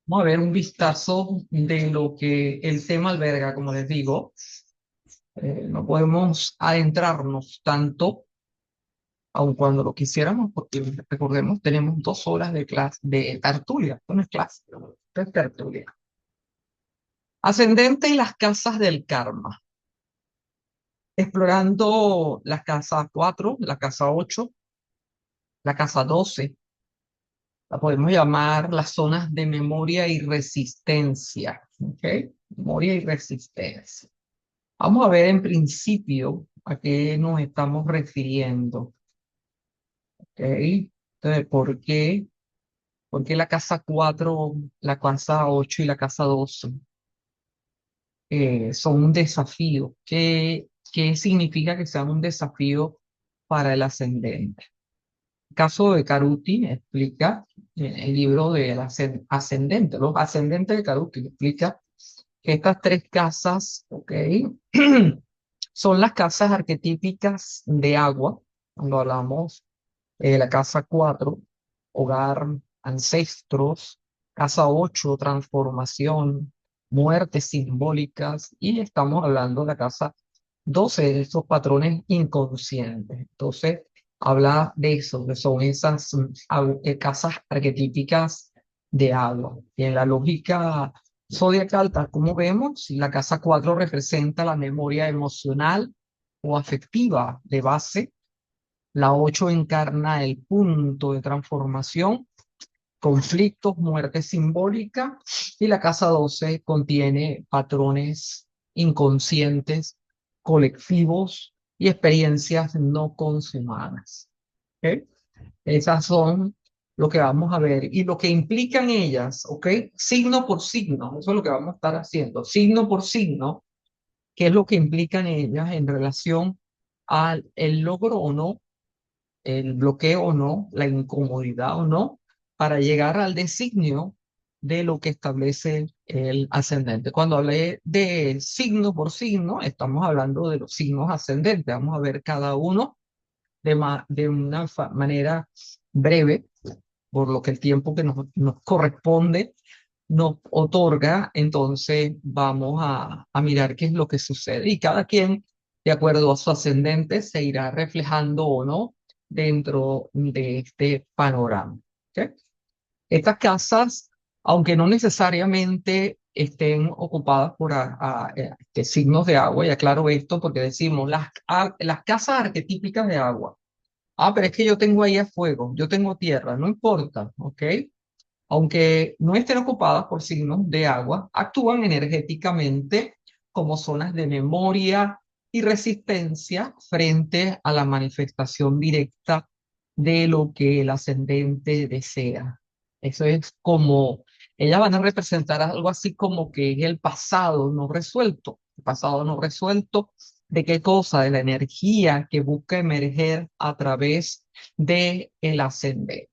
Vamos a ver un vistazo de lo que el tema alberga, como les digo. No podemos adentrarnos tanto, aun cuando lo quisiéramos, porque recordemos, tenemos 2 horas de clase, de tertulia. Esto no es clase, esto es tertulia. Ascendente y las casas del karma. Explorando la casa 4, la casa 8, la casa 12. La podemos llamar las zonas de memoria y resistencia. ¿Ok? Memoria y resistencia. Vamos a ver en principio a qué nos estamos refiriendo. ¿Ok? Entonces, ¿por qué la casa 4, la casa 8 y la casa 12 son un desafío? ¿Qué significa que sean un desafío para el ascendente? El caso de Caruti explica, en el libro del ascendente, los ascendentes de Caruti, explica que estas 3 casas, ¿ok? Son las casas arquetípicas de agua. Cuando hablamos de la casa 4, hogar, ancestros; casa 8, transformación, muertes simbólicas; y estamos hablando de la casa 12, de esos patrones inconscientes. Entonces, habla de eso, que son esas casas arquetípicas de agua. Y en la lógica zodiacal, tal como vemos, la casa 4 representa la memoria emocional o afectiva de base. La 8 encarna el punto de transformación, conflictos, muerte simbólica, y la casa 12 contiene patrones inconscientes, colectivos y experiencias no consumadas. ¿Ok? Esas son lo que vamos a ver y lo que implican ellas, ¿ok? Signo por signo, eso es lo que vamos a estar haciendo, signo por signo, qué es lo que implican ellas en relación al el logro o no, el bloqueo o no, la incomodidad o no, para llegar al designio de lo que establece el ascendente. Cuando hablé de signo por signo, estamos hablando de los signos ascendentes. Vamos a ver cada uno de una manera breve, por lo que el tiempo que nos corresponde nos otorga. Entonces vamos a mirar qué es lo que sucede. Y cada quien, de acuerdo a su ascendente, se irá reflejando o no dentro de este panorama. ¿Ok? Estas casas, aunque no necesariamente estén ocupadas por signos de agua, y aclaro esto porque decimos las casas arquetípicas de agua. Pero es que yo tengo ahí a fuego, yo tengo tierra, no importa, ¿ok? Aunque no estén ocupadas por signos de agua, actúan energéticamente como zonas de memoria y resistencia frente a la manifestación directa de lo que el ascendente desea. Eso es como, ellas van a representar algo así como que es el pasado no resuelto. El pasado no resuelto, ¿de qué cosa? De la energía que busca emerger a través de el ascendente.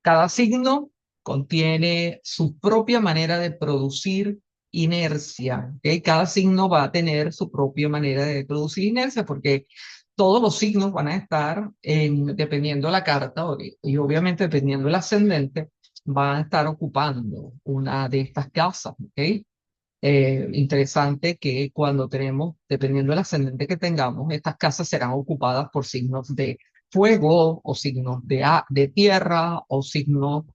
Cada signo contiene su propia manera de producir inercia. ¿Ok? Cada signo va a tener su propia manera de producir inercia porque todos los signos van a estar, dependiendo de la carta y obviamente dependiendo del ascendente, van a estar ocupando una de estas casas. ¿Ok? Interesante que cuando tenemos, dependiendo del ascendente que tengamos, estas casas serán ocupadas por signos de fuego o signos de tierra o signos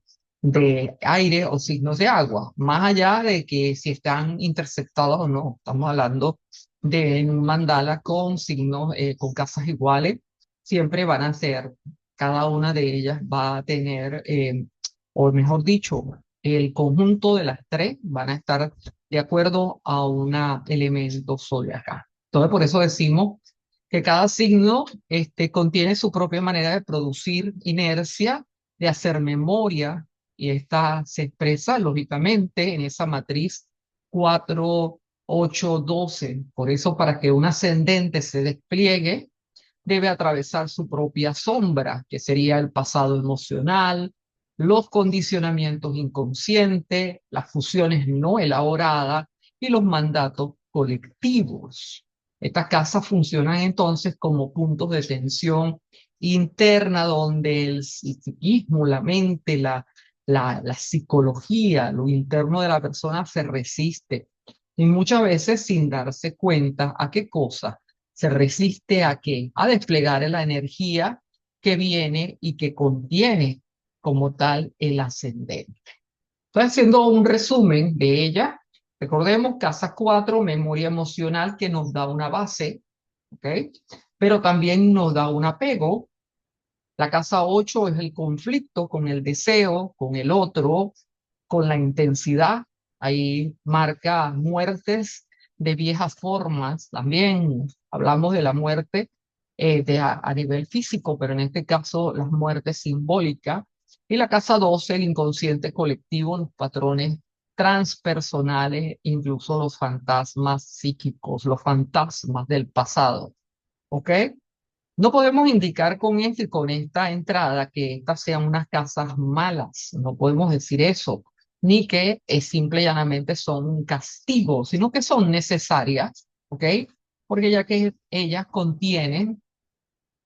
de aire o signos de agua, más allá de que si están intersectados o no. Estamos hablando de un mandala con signos, con casas iguales, siempre van a ser, cada una de ellas va a tener, o mejor dicho, el conjunto de las 3 van a estar de acuerdo a un elemento zodiacal. Entonces, por eso decimos que cada signo contiene su propia manera de producir inercia, de hacer memoria, y esta se expresa lógicamente en esa matriz 4, 8, 12. Por eso, para que un ascendente se despliegue, debe atravesar su propia sombra, que sería el pasado emocional, los condicionamientos inconscientes, las fusiones no elaboradas y los mandatos colectivos. Estas casas funcionan entonces como puntos de tensión interna donde el psiquismo, la mente, la psicología, lo interno de la persona se resiste. Y muchas veces sin darse cuenta a qué cosa se resiste a qué, a desplegar la energía que viene y que contiene como tal el ascendente. Estoy haciendo un resumen de ella. Recordemos, casa 4, memoria emocional que nos da una base, ¿ok? Pero también nos da un apego. La casa 8 es el conflicto con el deseo, con el otro, con la intensidad. Ahí marca muertes de viejas formas. También hablamos de la muerte a nivel físico, pero en este caso las muertes simbólicas. Y la casa 12, el inconsciente colectivo, los patrones transpersonales, incluso los fantasmas psíquicos, los fantasmas del pasado. ¿Ok? No podemos indicar con esto y con esta entrada que estas sean unas casas malas, no podemos decir eso, ni que simple y llanamente son un castigo, sino que son necesarias, ¿ok? Porque ya que ellas contienen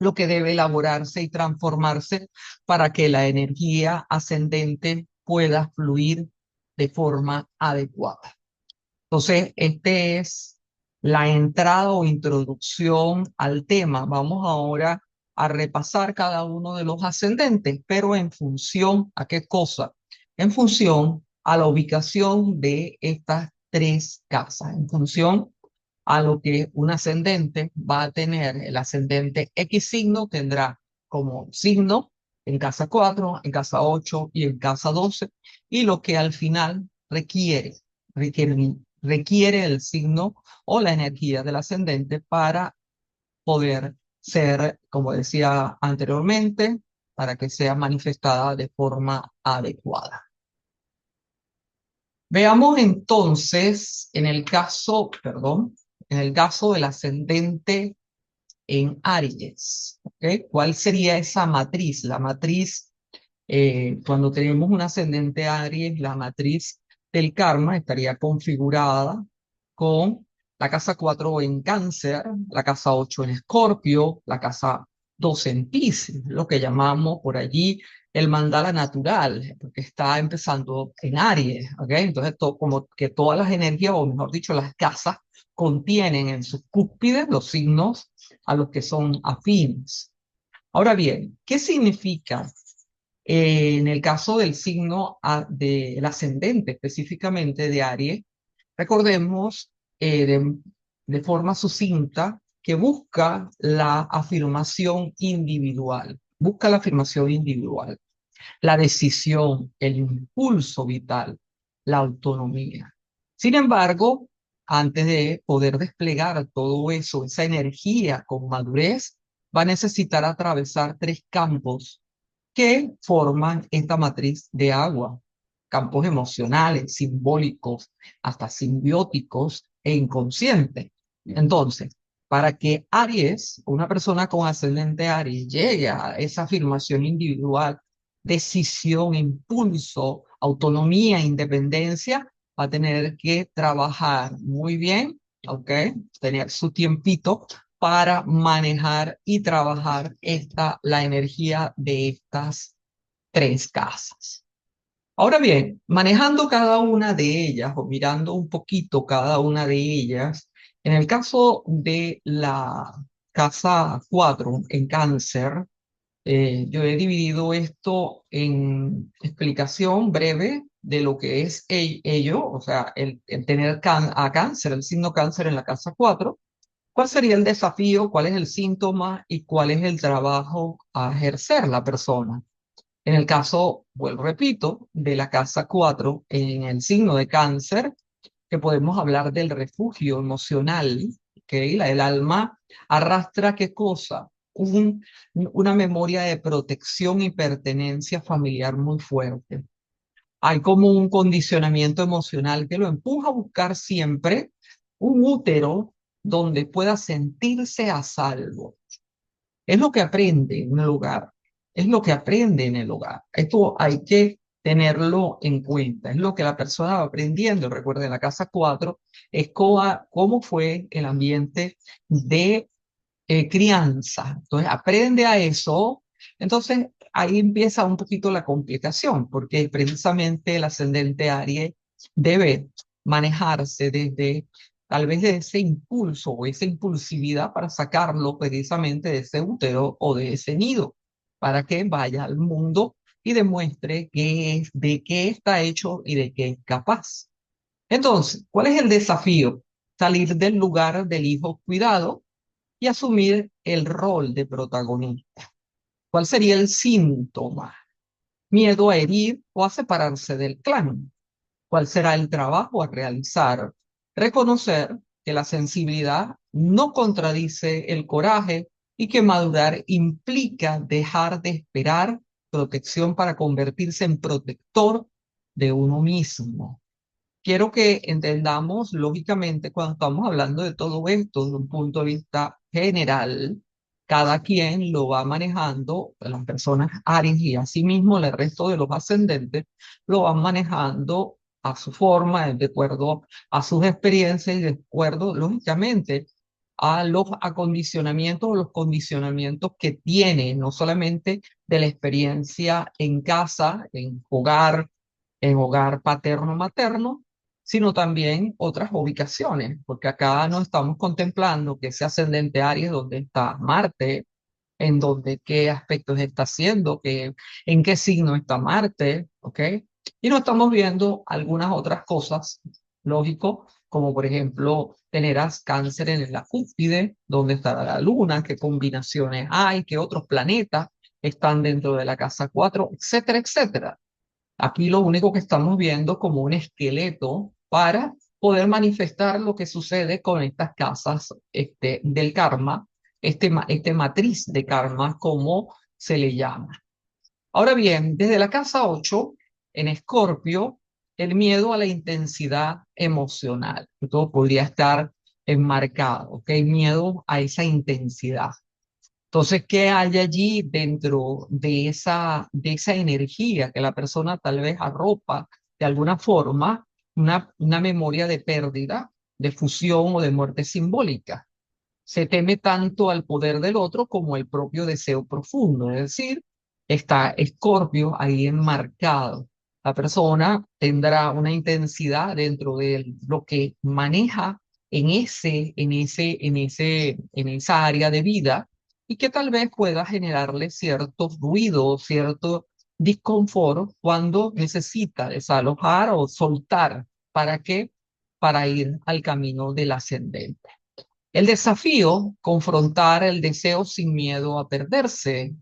lo que debe elaborarse y transformarse para que la energía ascendente pueda fluir de forma adecuada. Entonces, este es la entrada o introducción al tema. Vamos ahora a repasar cada uno de los ascendentes, pero en función a qué cosa? En función a la ubicación de estas tres casas, en función a lo que un ascendente va a tener. El ascendente X signo tendrá como signo en casa 4, en casa 8 y en casa 12, y lo que al final requiere el signo o la energía del ascendente para poder ser, como decía anteriormente, para que sea manifestada de forma adecuada. Veamos entonces en el caso, perdón, en el caso del ascendente en Aries, ¿ok? ¿Cuál sería esa matriz? La matriz, cuando tenemos un ascendente Aries, la matriz del karma estaría configurada con la casa 4 en Cáncer, la casa 8 en Escorpio, la casa 2 en Piscis, lo que llamamos por allí el mandala natural, porque está empezando en Aries, ¿ok? Entonces, como que todas las energías, o mejor dicho, las casas, contienen en sus cúspides los signos a los que son afines. Ahora bien, ¿qué significa en el caso del signo del ascendente, específicamente de Aries? Recordemos de forma sucinta que busca la afirmación individual, busca la afirmación individual, la decisión, el impulso vital, la autonomía. Sin embargo, antes de poder desplegar todo eso, esa energía con madurez, va a necesitar atravesar tres campos que forman esta matriz de agua: campos emocionales, simbólicos, hasta simbióticos e inconscientes. Entonces, para que Aries, una persona con ascendente Aries, llegue a esa afirmación individual, decisión, impulso, autonomía, independencia, va a tener que trabajar muy bien, ¿ok? Tener su tiempito para manejar y trabajar la energía de estas tres casas. Ahora bien, manejando cada una de ellas o mirando un poquito cada una de ellas, en el caso de la casa 4 en Cáncer, yo he dividido esto en explicación breve de lo que es ello, o sea, el tener a cáncer, el signo cáncer en la casa 4. ¿Cuál sería el desafío? ¿Cuál es el síntoma? ¿Y cuál es el trabajo a ejercer la persona? En el caso, vuelvo, repito, de la casa 4 en el signo de cáncer, que podemos hablar del refugio emocional, que el alma arrastra qué cosa, una memoria de protección y pertenencia familiar muy fuerte. Hay como un condicionamiento emocional que lo empuja a buscar siempre un útero donde pueda sentirse a salvo. Es lo que aprende en el hogar, es lo que aprende en el hogar. Esto hay que tenerlo en cuenta, es lo que la persona va aprendiendo. Recuerden, la casa 4 es cómo fue el ambiente de crianza. Entonces aprende a eso Entonces, ahí empieza un poquito la complicación, porque precisamente el ascendente Aries debe manejarse desde tal vez de ese impulso o esa impulsividad para sacarlo precisamente de ese útero o de ese nido, para que vaya al mundo y demuestre de qué está hecho y de qué es capaz. Entonces, ¿cuál es el desafío? Salir del lugar del hijo cuidado y asumir el rol de protagonista. ¿Cuál sería el síntoma? Miedo a herir o a separarse del clan. ¿Cuál será el trabajo a realizar? Reconocer que la sensibilidad no contradice el coraje y que madurar implica dejar de esperar protección para convertirse en protector de uno mismo. Quiero que entendamos, lógicamente, cuando estamos hablando de todo esto desde un punto de vista general, cada quien lo va manejando, las personas Aries y asimismo el resto de los ascendentes, lo van manejando a su forma, de acuerdo a sus experiencias y de acuerdo, lógicamente, a los acondicionamientos o los condicionamientos que tiene, no solamente de la experiencia en casa, en hogar paterno-materno, sino también otras ubicaciones, porque acá no estamos contemplando que ese ascendente Aries donde está Marte, en donde qué aspectos está haciendo, en qué signo está Marte, ¿ok? Y no estamos viendo algunas otras cosas, lógico, como por ejemplo tener a cáncer en la cúspide, donde estará la luna, qué combinaciones hay, qué otros planetas están dentro de la casa 4, etcétera, etcétera. Aquí lo único que estamos viendo como un esqueleto para poder manifestar lo que sucede con estas casas del karma, este matriz de karma, como se le llama. Ahora bien, desde la casa 8 en Escorpio, el miedo a la intensidad emocional, que todo podría estar enmarcado, ¿ok? Miedo a esa intensidad. Entonces, ¿qué hay allí dentro de esa energía que la persona tal vez arropa de alguna forma? Una memoria de pérdida, de fusión o de muerte simbólica. Se teme tanto al poder del otro como el propio deseo profundo, es decir, está Escorpio ahí enmarcado. La persona tendrá una intensidad dentro de lo que maneja en esa área de vida y que tal vez pueda generarle cierto ruido, cierto disconfort cuando necesita desalojar o soltar. ¿Para qué? Para ir al camino del ascendente. El desafío, confrontar el deseo sin miedo a perderse.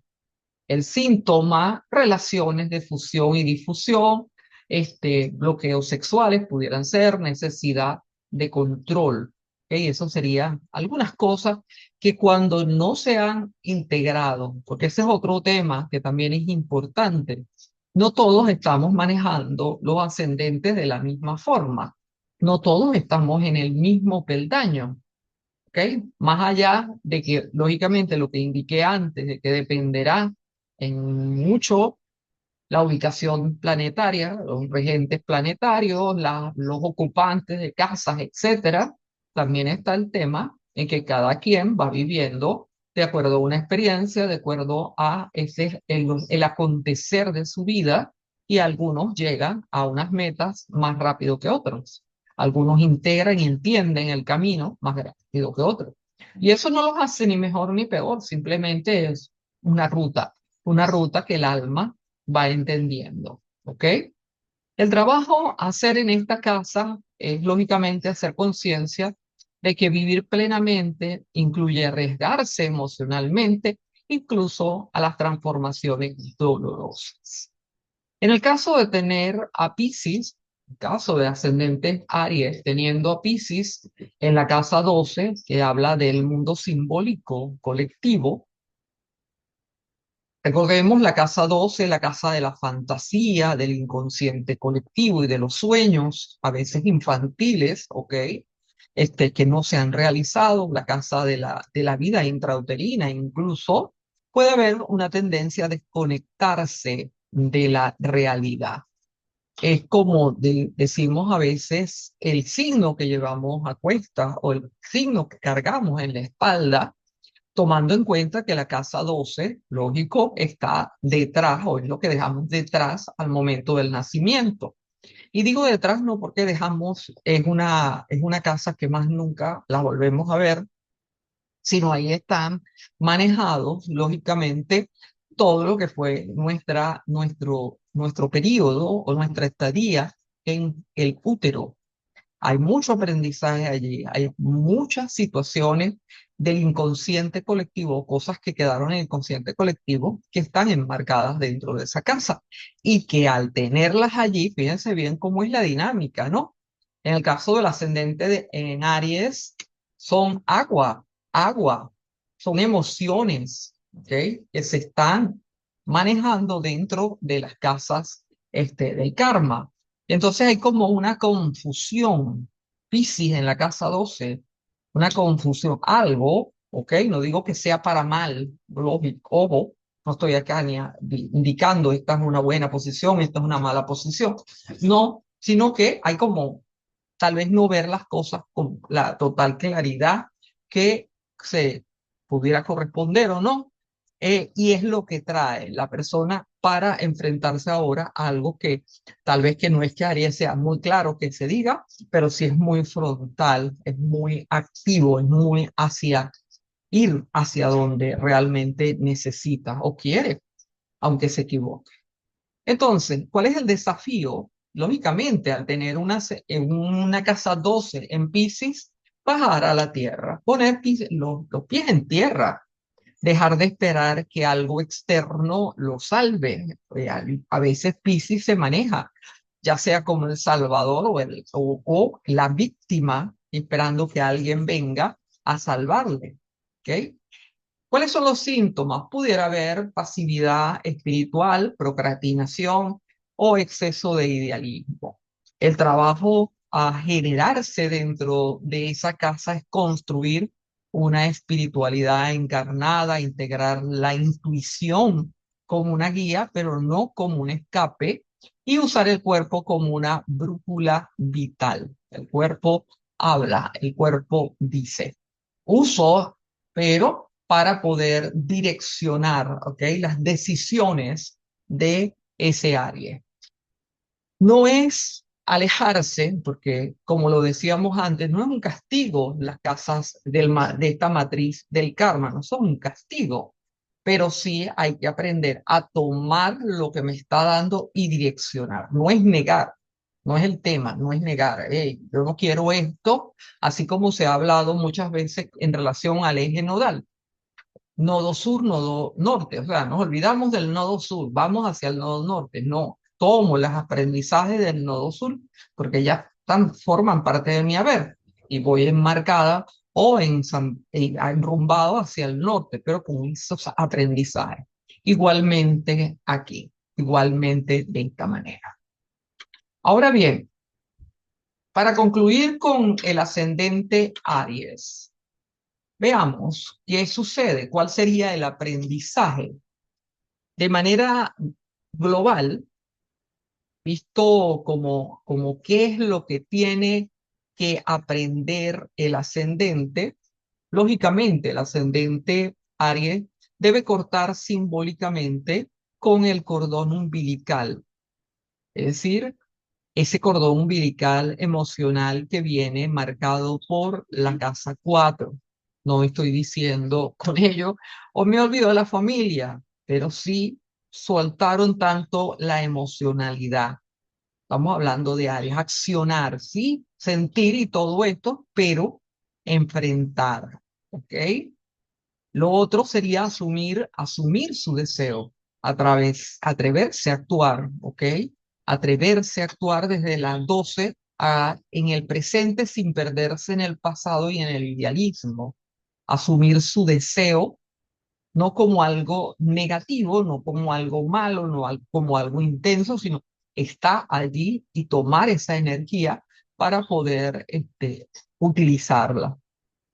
El síntoma, relaciones de fusión y difusión, bloqueos sexuales pudieran ser, necesidad de control. ¿Ok? Eso serían algunas cosas que cuando no se han integrado, porque ese es otro tema que también es importante, no todos estamos manejando los ascendentes de la misma forma, no todos estamos en el mismo peldaño. ¿Ok? Más allá de que, lógicamente, lo que indiqué antes, de que dependerá en mucho la ubicación planetaria, los regentes planetarios, los ocupantes de casas, etcétera, también está el tema en que cada quien va viviendo de acuerdo a una experiencia, de acuerdo a el acontecer de su vida, y algunos llegan a unas metas más rápido que otros. Algunos integran y entienden el camino más rápido que otros. Y eso no los hace ni mejor ni peor, simplemente es una ruta que el alma va entendiendo, ¿ok? El trabajo a hacer en esta casa es lógicamente hacer conciencia de que vivir plenamente incluye arriesgarse emocionalmente, incluso a las transformaciones dolorosas. En el caso de tener a Piscis, en caso de ascendente Aries, teniendo a Piscis en la casa 12, que habla del mundo simbólico colectivo. Recordemos la casa 12, la casa de la fantasía, del inconsciente colectivo y de los sueños, a veces infantiles, ¿ok? Que no se han realizado, la casa de la vida intrauterina, incluso puede haber una tendencia a desconectarse de la realidad. Es como decimos a veces, el signo que llevamos a cuestas o el signo que cargamos en la espalda tomando en cuenta que la casa 12, lógico, está detrás, o es lo que dejamos detrás al momento del nacimiento. Y digo detrás no porque dejamos, es una casa que más nunca la volvemos a ver, sino ahí están manejados, lógicamente, todo lo que fue nuestro periodo o nuestra estadía en el útero. Hay mucho aprendizaje allí, hay muchas situaciones del inconsciente colectivo, cosas que quedaron en el inconsciente colectivo que están enmarcadas dentro de esa casa y que al tenerlas allí, fíjense bien cómo es la dinámica, ¿no? En el caso del ascendente en Aries, son agua, son emociones, ¿ok? Que se están manejando dentro de las casas del karma. Entonces hay como una confusión, Piscis en la casa 12, una confusión, algo, ¿ok? No digo que sea para mal, lógico, ojo, no estoy acá indicando esta es una buena posición, esta es una mala posición, no, sino que hay como tal vez no ver las cosas con la total claridad que se pudiera corresponder o no. Y es lo que trae la persona para enfrentarse ahora a algo que tal vez que no es que Aries sea muy claro que se diga, pero sí es muy frontal, es muy activo, es muy hacia ir hacia donde realmente necesita o quiere, aunque se equivoque. Entonces, ¿cuál es el desafío? Lógicamente, al tener una casa 12 en Piscis, bajar a la tierra, poner los pies en tierra, dejar de esperar que algo externo lo salve. A veces Piscis se maneja, ya sea como el salvador o la víctima, esperando que alguien venga a salvarle. ¿Ok? ¿Cuáles son los síntomas? Pudiera haber pasividad espiritual, procrastinación o exceso de idealismo. El trabajo a generarse dentro de esa casa es construir una espiritualidad encarnada, integrar la intuición como una guía, pero no como un escape, y usar el cuerpo como una brújula vital. El cuerpo habla, el cuerpo dice. Uso, pero para poder direccionar, ¿ok? Las decisiones de ese área. No es alejarse, porque como lo decíamos antes, no es un castigo las casas de esta matriz del karma, no son un castigo, pero sí hay que aprender a tomar lo que me está dando y direccionar. No es negar, no es el tema, no es negar, hey, yo no quiero esto, así como se ha hablado muchas veces en relación al eje nodal. Nodo sur, nodo norte, o sea, nos olvidamos del nodo sur, vamos hacia el nodo norte, no, tomo los aprendizajes del nodo sur porque ya forman parte de mi haber y voy enmarcada o enrumbado hacia el norte, pero con esos aprendizajes. Igualmente aquí, igualmente de esta manera. Ahora bien, para concluir con el ascendente Aries, veamos qué sucede, cuál sería el aprendizaje de manera global, visto como qué es lo que tiene que aprender el ascendente. Lógicamente, el ascendente Aries debe cortar simbólicamente con el cordón umbilical, es decir, ese cordón umbilical emocional que viene marcado por la casa 4. No estoy diciendo con ello, o me olvido de la familia, pero sí soltaron tanto la emocionalidad. Estamos hablando de áreas, accionar, sí, sentir y todo esto, pero enfrentar, ¿ok? Lo otro sería asumir su deseo atreverse a actuar, ¿ok? Atreverse a actuar desde las 12 en el presente sin perderse en el pasado y en el idealismo. Asumir su deseo no como algo negativo, no como algo malo, no como algo intenso, sino está allí y tomar esa energía para poder utilizarla.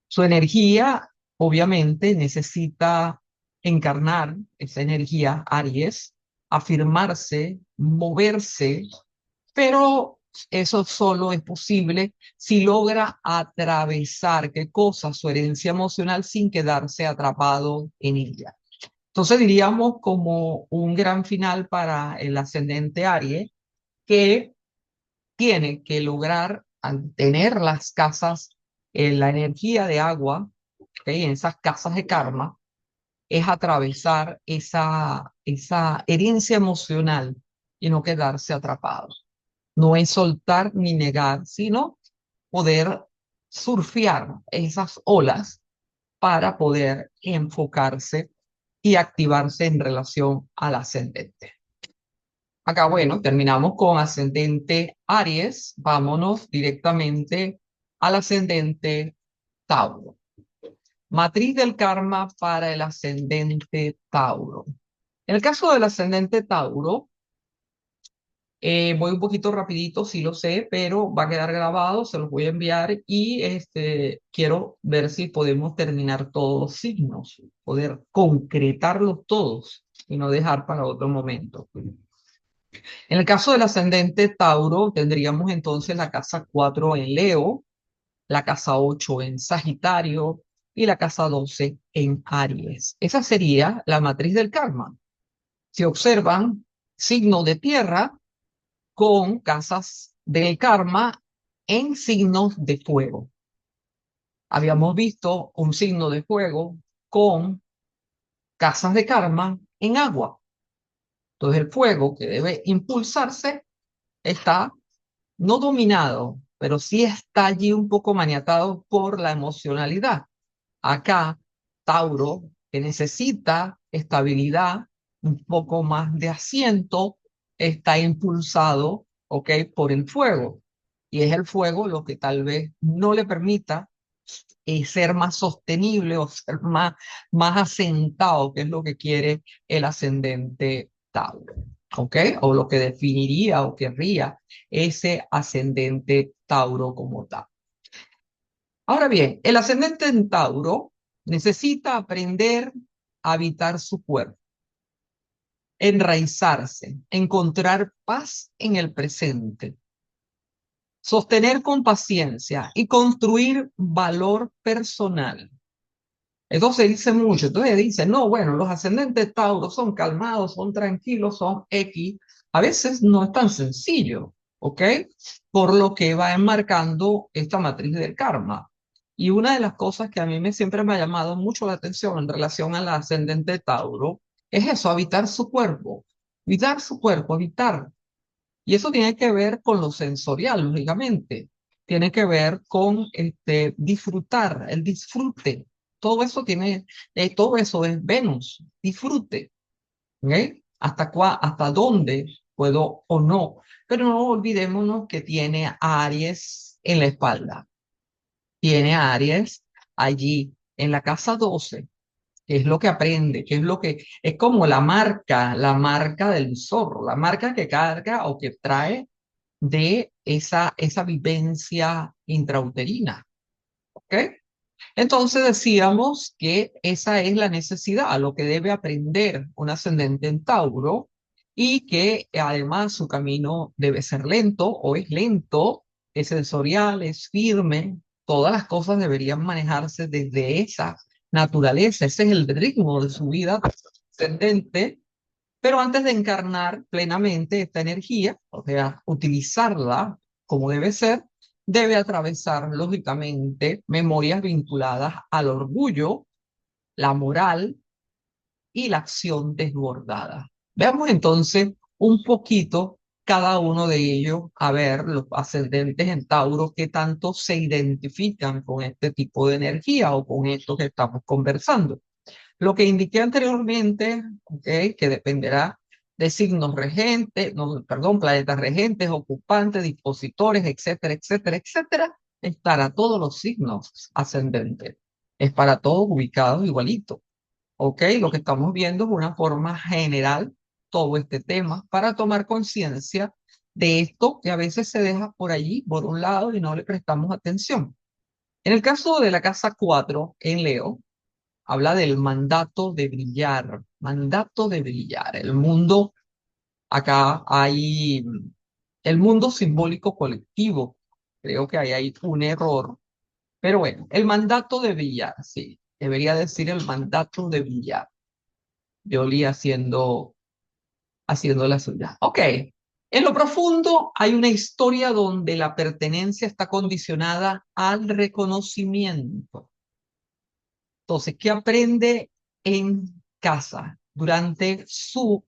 Su energía, obviamente, necesita encarnar esa energía Aries, afirmarse, moverse, pero Eso solo es posible si logra atravesar, ¿qué cosa? Su herencia emocional sin quedarse atrapado en ella. Entonces diríamos como un gran final para el ascendente Aries, que tiene que lograr al tener las casas, la energía de agua, ¿ok? En esas casas de karma, es atravesar esa herencia emocional y no quedarse atrapado. No es soltar ni negar, sino poder surfear esas olas para poder enfocarse y activarse en relación al ascendente. Acá, bueno, terminamos con ascendente Aries. Vámonos directamente al ascendente Tauro. Matriz del karma para el ascendente Tauro. En el caso del ascendente Tauro, voy un poquito rapidito, sí lo sé, pero va a quedar grabado, se los voy a enviar y quiero ver si podemos terminar todos los signos, poder concretarlos todos y no dejar para otro momento. En el caso del ascendente Tauro, tendríamos entonces la casa 4 en Leo, la casa 8 en Sagitario y la casa 12 en Aries. Esa sería la matriz del karma. Si observan, signo de tierra con casas del karma en signos de fuego. Habíamos visto un signo de fuego con casas de karma en agua. Entonces el fuego que debe impulsarse está no dominado, pero sí está allí un poco maniatado por la emocionalidad. Acá, Tauro, que necesita estabilidad, un poco más de asiento, está impulsado, ¿ok? Por el fuego. Y es el fuego lo que tal vez no le permita ser más sostenible o ser más asentado, que es lo que quiere el ascendente Tauro, ¿ok? O lo que definiría o querría ese ascendente Tauro como tal. Ahora bien, el ascendente en Tauro necesita aprender a habitar su cuerpo, enraizarse, encontrar paz en el presente, sostener con paciencia y construir valor personal. Entonces dice mucho, entonces dice, no, bueno, los ascendentes Tauro son calmados, son tranquilos, son X. A veces no es tan sencillo, ¿ok? Por lo que va enmarcando esta matriz del karma. Y una de las cosas que a mí siempre me ha llamado mucho la atención en relación al ascendente Tauro es eso, habitar su cuerpo, habitar. Y eso tiene que ver con lo sensorial, lógicamente. Tiene que ver con disfrutar, el disfrute. Todo eso es Venus, disfrute. ¿Ok? ¿Hasta dónde puedo o no? Pero no olvidémonos que tiene a Aries en la espalda. Tiene a Aries allí en la casa 12, que es lo que aprende, que es lo que es como la marca del zorro, la marca que carga o que trae de esa vivencia intrauterina. ¿Ok? Entonces decíamos que esa es la necesidad, a lo que debe aprender un ascendente en Tauro y que además su camino debe ser lento o es lento, es sensorial, es firme, todas las cosas deberían manejarse desde esa naturaleza, ese es el ritmo de su vida ascendente, pero antes de encarnar plenamente esta energía, o sea, utilizarla como debe ser, debe atravesar, lógicamente, memorias vinculadas al orgullo, la moral y la acción desbordada. Veamos entonces un poquito cada uno de ellos, a ver los ascendentes en Tauro, qué tanto se identifican con este tipo de energía o con esto que estamos conversando. Lo que indiqué anteriormente, ¿okay? Que dependerá de signos regentes, no, perdón, planetas regentes, ocupantes, dispositores, etcétera, etcétera, etcétera, es para todos los signos ascendentes. Es para todos ubicados igualito. ¿Ok? Lo que estamos viendo es una forma general, todo este tema, para tomar conciencia de esto que a veces se deja por allí, por un lado, y no le prestamos atención. En el caso de la casa 4 en Leo, habla del mandato de brillar, mandato de brillar. El mundo, acá hay el mundo simbólico colectivo. Creo que ahí hay un error. Pero bueno, el mandato de Villar, sí, debería decir el mandato de Villar. Jolie haciendo la suya. Ok, en lo profundo hay una historia donde la pertenencia está condicionada al reconocimiento. Entonces, ¿qué aprende en casa durante su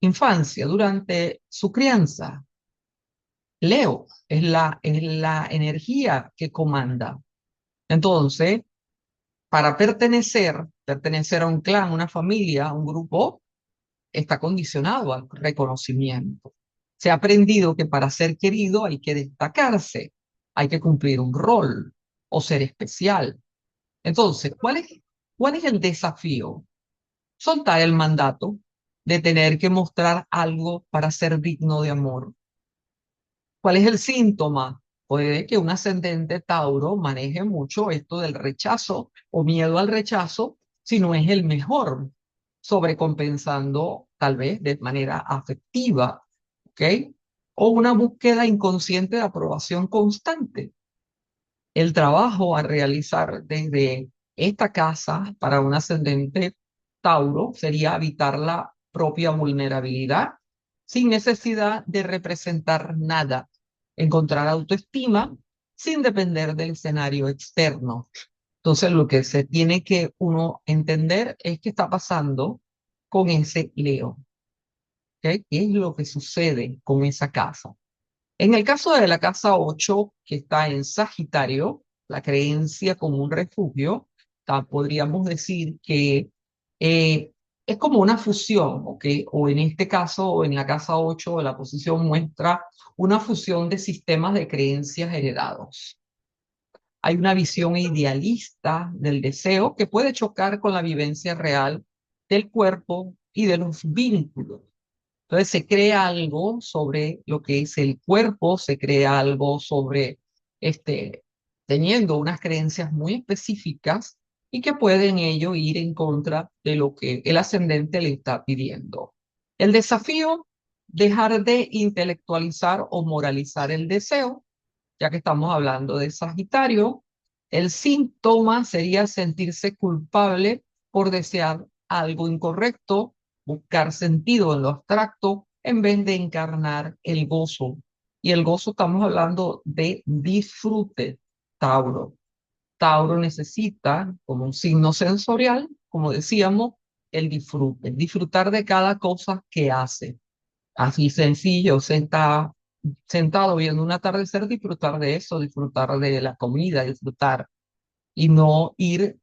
infancia, durante su crianza? Leo es la energía que comanda. Entonces, para pertenecer a un clan, una familia, a un grupo, está condicionado al reconocimiento. Se ha aprendido que para ser querido hay que destacarse, hay que cumplir un rol o ser especial. Entonces, ¿cuál es el desafío? Soltar el mandato de tener que mostrar algo para ser digno de amor. ¿Cuál es el síntoma? Puede que un ascendente Tauro maneje mucho esto del rechazo o miedo al rechazo si no es el mejor, sobrecompensando tal vez de manera afectiva, ¿ok? O una búsqueda inconsciente de aprobación constante. El trabajo a realizar desde esta casa para un ascendente Tauro sería habitar la propia vulnerabilidad sin necesidad de representar nada, encontrar autoestima sin depender del escenario externo. Entonces, lo que se tiene que uno entender es qué está pasando con ese Leo, ¿ok? ¿Qué es lo que sucede con esa casa? En el caso de la casa 8 que está en Sagitario, la creencia como un refugio, podríamos decir que eh, es como una fusión, ¿ok? O en este caso, o en la casa 8 la posición muestra una fusión de sistemas de creencias heredados. Hay una visión idealista del deseo que puede chocar con la vivencia real del cuerpo y de los vínculos. Entonces se crea algo sobre lo que es el cuerpo, se crea algo sobre teniendo unas creencias muy específicas y que pueden ello ir en contra de lo que el ascendente le está pidiendo. El desafío, dejar de intelectualizar o moralizar el deseo, ya que estamos hablando de Sagitario. El síntoma sería sentirse culpable por desear algo incorrecto, buscar sentido en lo abstracto en vez de encarnar el gozo. Y el gozo estamos hablando de disfrute, Tauro. Tauro necesita, como un signo sensorial, como decíamos, el disfrute, disfrutar de cada cosa que hace. Así sencillo, sentado viendo un atardecer, disfrutar de eso, disfrutar de la comida, disfrutar y no ir,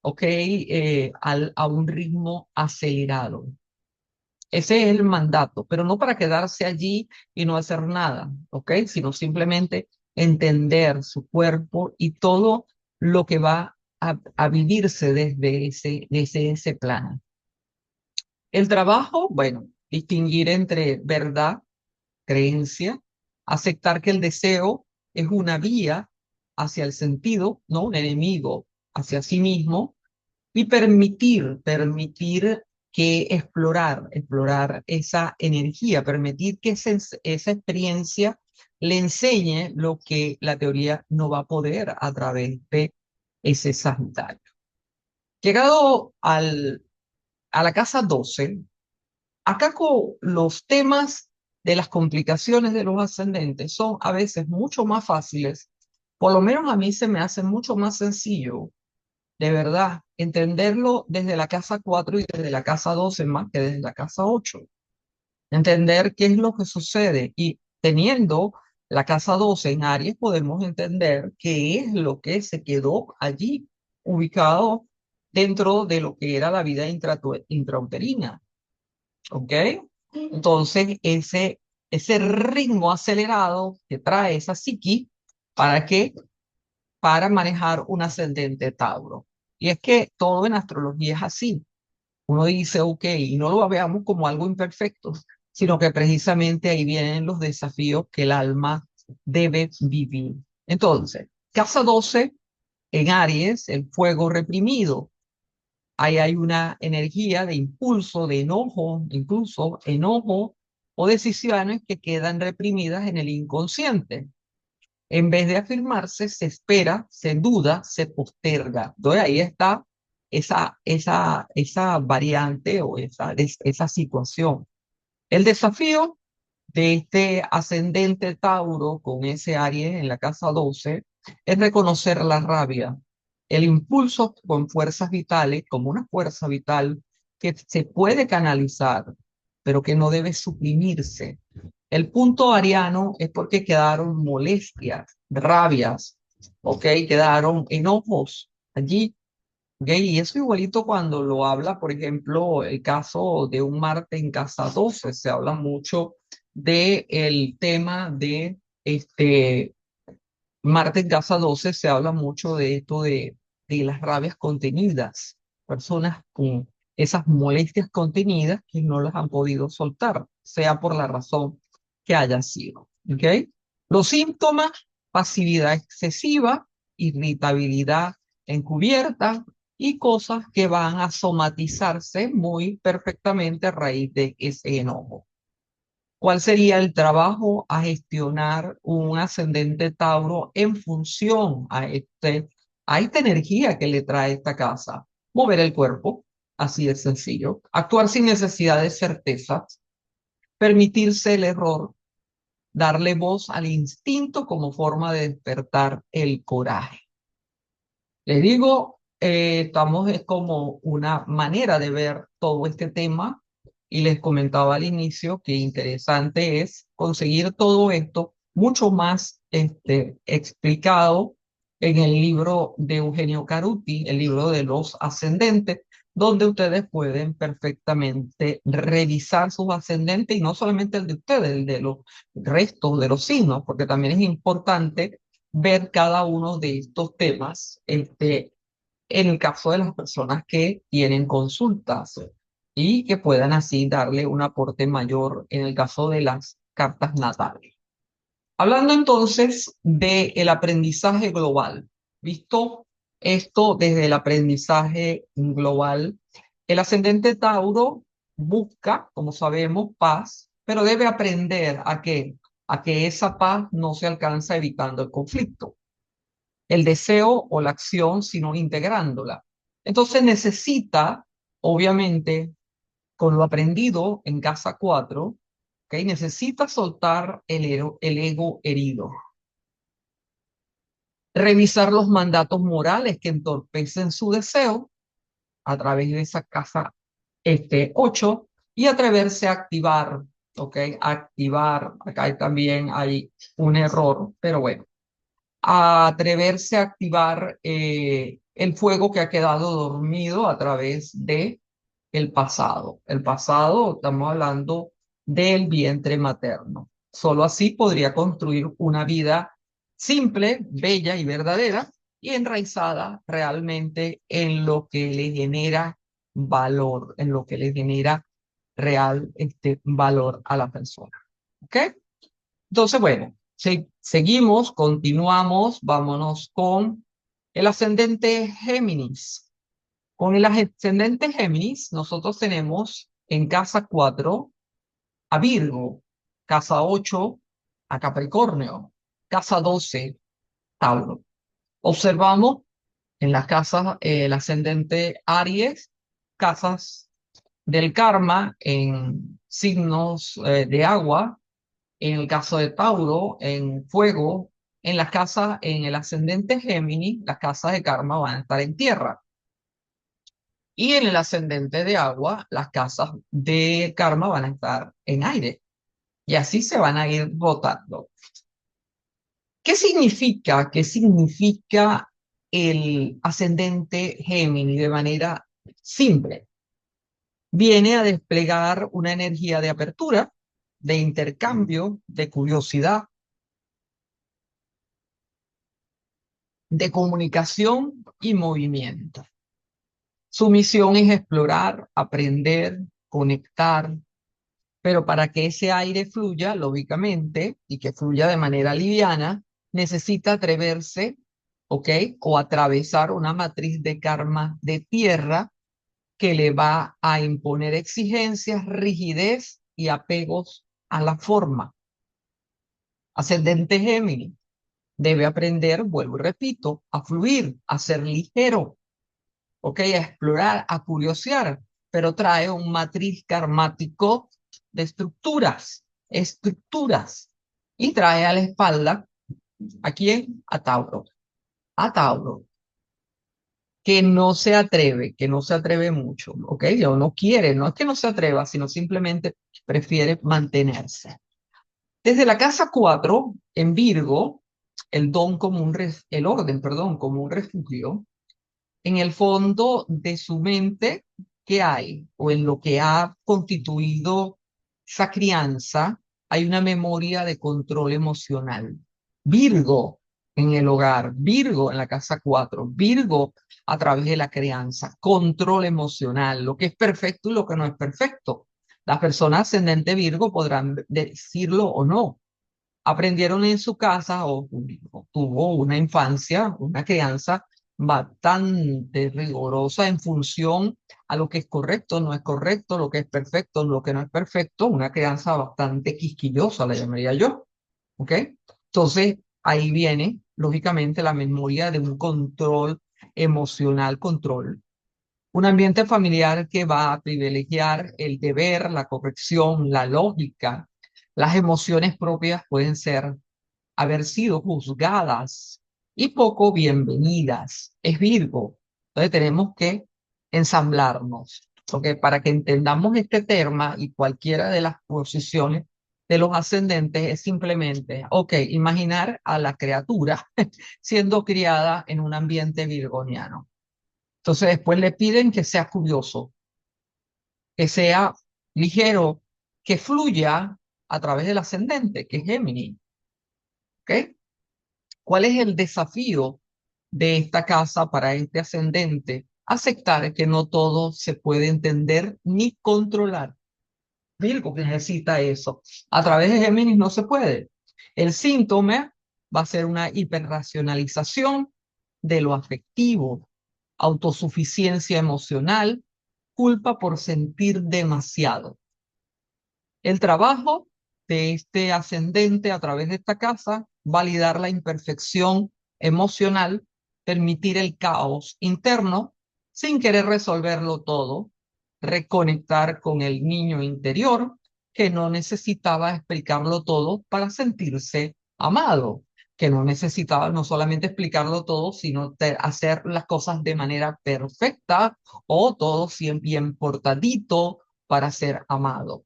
ok, a un ritmo acelerado. Ese es el mandato, pero no para quedarse allí y no hacer nada, ok, sino simplemente entender su cuerpo y todo lo que va a vivirse desde ese plano. El trabajo, bueno, distinguir entre verdad, creencia, aceptar que el deseo es una vía hacia el sentido, no un enemigo hacia sí mismo, y permitir que explorar esa energía, permitir que esa experiencia le enseñe lo que la teoría no va a poder a través de ese Sagitario. Llegado a la casa 12, acá los temas de las complicaciones de los ascendentes son a veces mucho más fáciles, por lo menos a mí se me hace mucho más sencillo, de verdad, entenderlo desde la casa 4 y desde la casa 12 más que desde la casa 8. Entender qué es lo que sucede y teniendo la casa 12 en Aries podemos entender qué es lo que se quedó allí ubicado dentro de lo que era la vida intrauterina. ¿Ok? Entonces, ese ritmo acelerado que trae esa psiqui, ¿para qué? Para manejar un ascendente Tauro. Y es que todo en astrología es así. Uno dice, ok, y no lo veamos como algo imperfecto, sino que precisamente ahí vienen los desafíos que el alma debe vivir. Entonces, casa 12 en Aries, el fuego reprimido. Ahí hay una energía de impulso, de enojo, incluso enojo o decisiones que quedan reprimidas en el inconsciente. En vez de afirmarse, se espera, se duda, se posterga. Entonces ahí está esa variante o esa situación. El desafío de este ascendente Tauro con ese Aries en la casa 12 es reconocer la rabia, el impulso con fuerzas vitales, como una fuerza vital que se puede canalizar, pero que no debe suprimirse. El punto ariano es porque quedaron molestias, rabias, ¿ok? Quedaron enojos allí. ¿Ok? Y eso igualito cuando lo habla, por ejemplo, el caso de un Marte en casa 12, se habla mucho de el tema de Marte en casa 12, se habla mucho de esto de las rabias contenidas, personas con esas molestias contenidas que no las han podido soltar, sea por la razón que haya sido. ¿Ok? Los síntomas: pasividad excesiva, irritabilidad encubierta y cosas que van a somatizarse muy perfectamente a raíz de ese enojo. ¿Cuál sería el trabajo a gestionar un ascendente Tauro en función a esta energía que le trae esta casa? Mover el cuerpo, así de sencillo. Actuar sin necesidad de certezas. Permitirse el error. Darle voz al instinto como forma de despertar el coraje. Les digo, estamos es como una manera de ver todo este tema y les comentaba al inicio que interesante es conseguir todo esto mucho más explicado en el libro de Eugenio Caruti, el libro de los ascendentes, donde ustedes pueden perfectamente revisar sus ascendentes y no solamente el de ustedes, el de los restos de los signos, porque también es importante ver cada uno de estos temas, en el caso de las personas que tienen consultas y que puedan así darle un aporte mayor en el caso de las cartas natales. Hablando entonces del aprendizaje global, visto esto desde el aprendizaje global, el ascendente Tauro busca, como sabemos, paz, pero debe aprender a que esa paz no se alcanza evitando el conflicto, el deseo o la acción, sino integrándola. Entonces necesita, obviamente, con lo aprendido en casa 4, ¿okay? Necesita soltar el ego herido, revisar los mandatos morales que entorpecen su deseo a través de esa casa 8 y atreverse a activar, ¿ok? Activar, acá también hay un error, pero bueno, a atreverse a activar el fuego que ha quedado dormido a través de el pasado. El pasado, estamos hablando del vientre materno. Solo así podría construir una vida simple, bella y verdadera y enraizada realmente en lo que le genera valor, en lo que le genera real valor a la persona. ¿Ok? Entonces, bueno, seguimos, continuamos, vámonos con el ascendente Géminis. Con el ascendente Géminis, nosotros tenemos en casa 4 a Virgo, casa 8 a Capricornio, casa 12 Tauro. Observamos en las casas el ascendente Aries, casas del karma en signos de agua, en el caso de Tauro, en fuego, en las casas, en el ascendente Géminis, las casas de karma van a estar en tierra. Y en el ascendente de agua, las casas de karma van a estar en aire. Y así se van a ir rotando. ¿Qué significa? ¿Qué significa el ascendente Géminis de manera simple? Viene a desplegar una energía de apertura, de intercambio, de curiosidad, de comunicación y movimiento. Su misión es explorar, aprender, conectar, pero para que ese aire fluya, lógicamente, y que fluya de manera liviana, necesita atreverse, ¿ok? O atravesar una matriz de karma de tierra que le va a imponer exigencias, rigidez y apegos a la forma. Ascendente Géminis debe aprender, vuelvo y repito, a fluir, a ser ligero, ¿ok? A explorar, a curiosear, pero trae un matriz karmático de estructuras, y trae a la espalda, ¿a quién? A Tauro, que no se atreve mucho, ¿ok? O no quiere, no es que no se atreva, sino simplemente prefiere mantenerse. Desde la casa 4 en Virgo, el orden, perdón, como un refugio, en el fondo de su mente, ¿qué hay? O en lo que ha constituido esa crianza, hay una memoria de control emocional. Virgo en el hogar, Virgo en la casa 4, Virgo a través de la crianza, control emocional, lo que es perfecto y lo que no es perfecto. Las personas ascendente Virgo podrán decirlo o no, aprendieron en su casa o tuvo una infancia, una crianza bastante rigurosa en función a lo que es correcto, no es correcto, lo que es perfecto, lo que no es perfecto, una crianza bastante quisquillosa, la llamaría yo, ¿ok? Entonces, ahí viene, lógicamente, la memoria de un control emocional, control. Un ambiente familiar que va a privilegiar el deber, la corrección, la lógica. Las emociones propias pueden ser haber sido juzgadas y poco bienvenidas. Es Virgo. Entonces tenemos que ensamblarnos, porque para que entendamos este tema y cualquiera de las posiciones de los ascendentes es simplemente, ok, imaginar a la criatura siendo criada en un ambiente virgoniano. Entonces después le piden que sea curioso, que sea ligero, que fluya a través del ascendente, que es Géminis. ¿Ok? ¿Cuál es el desafío de esta casa para este ascendente? Aceptar que no todo se puede entender ni controlar. Virgo que necesita eso. A través de Géminis no se puede. El síntoma va a ser una hiperracionalización de lo afectivo, autosuficiencia emocional, culpa por sentir demasiado. El trabajo de este ascendente a través de esta casa, validar la imperfección emocional, permitir el caos interno sin querer resolverlo todo, reconectar con el niño interior que no necesitaba explicarlo todo para sentirse amado, que no necesitaba no solamente explicarlo todo, sino hacer las cosas de manera perfecta o todo siempre bien portadito para ser amado.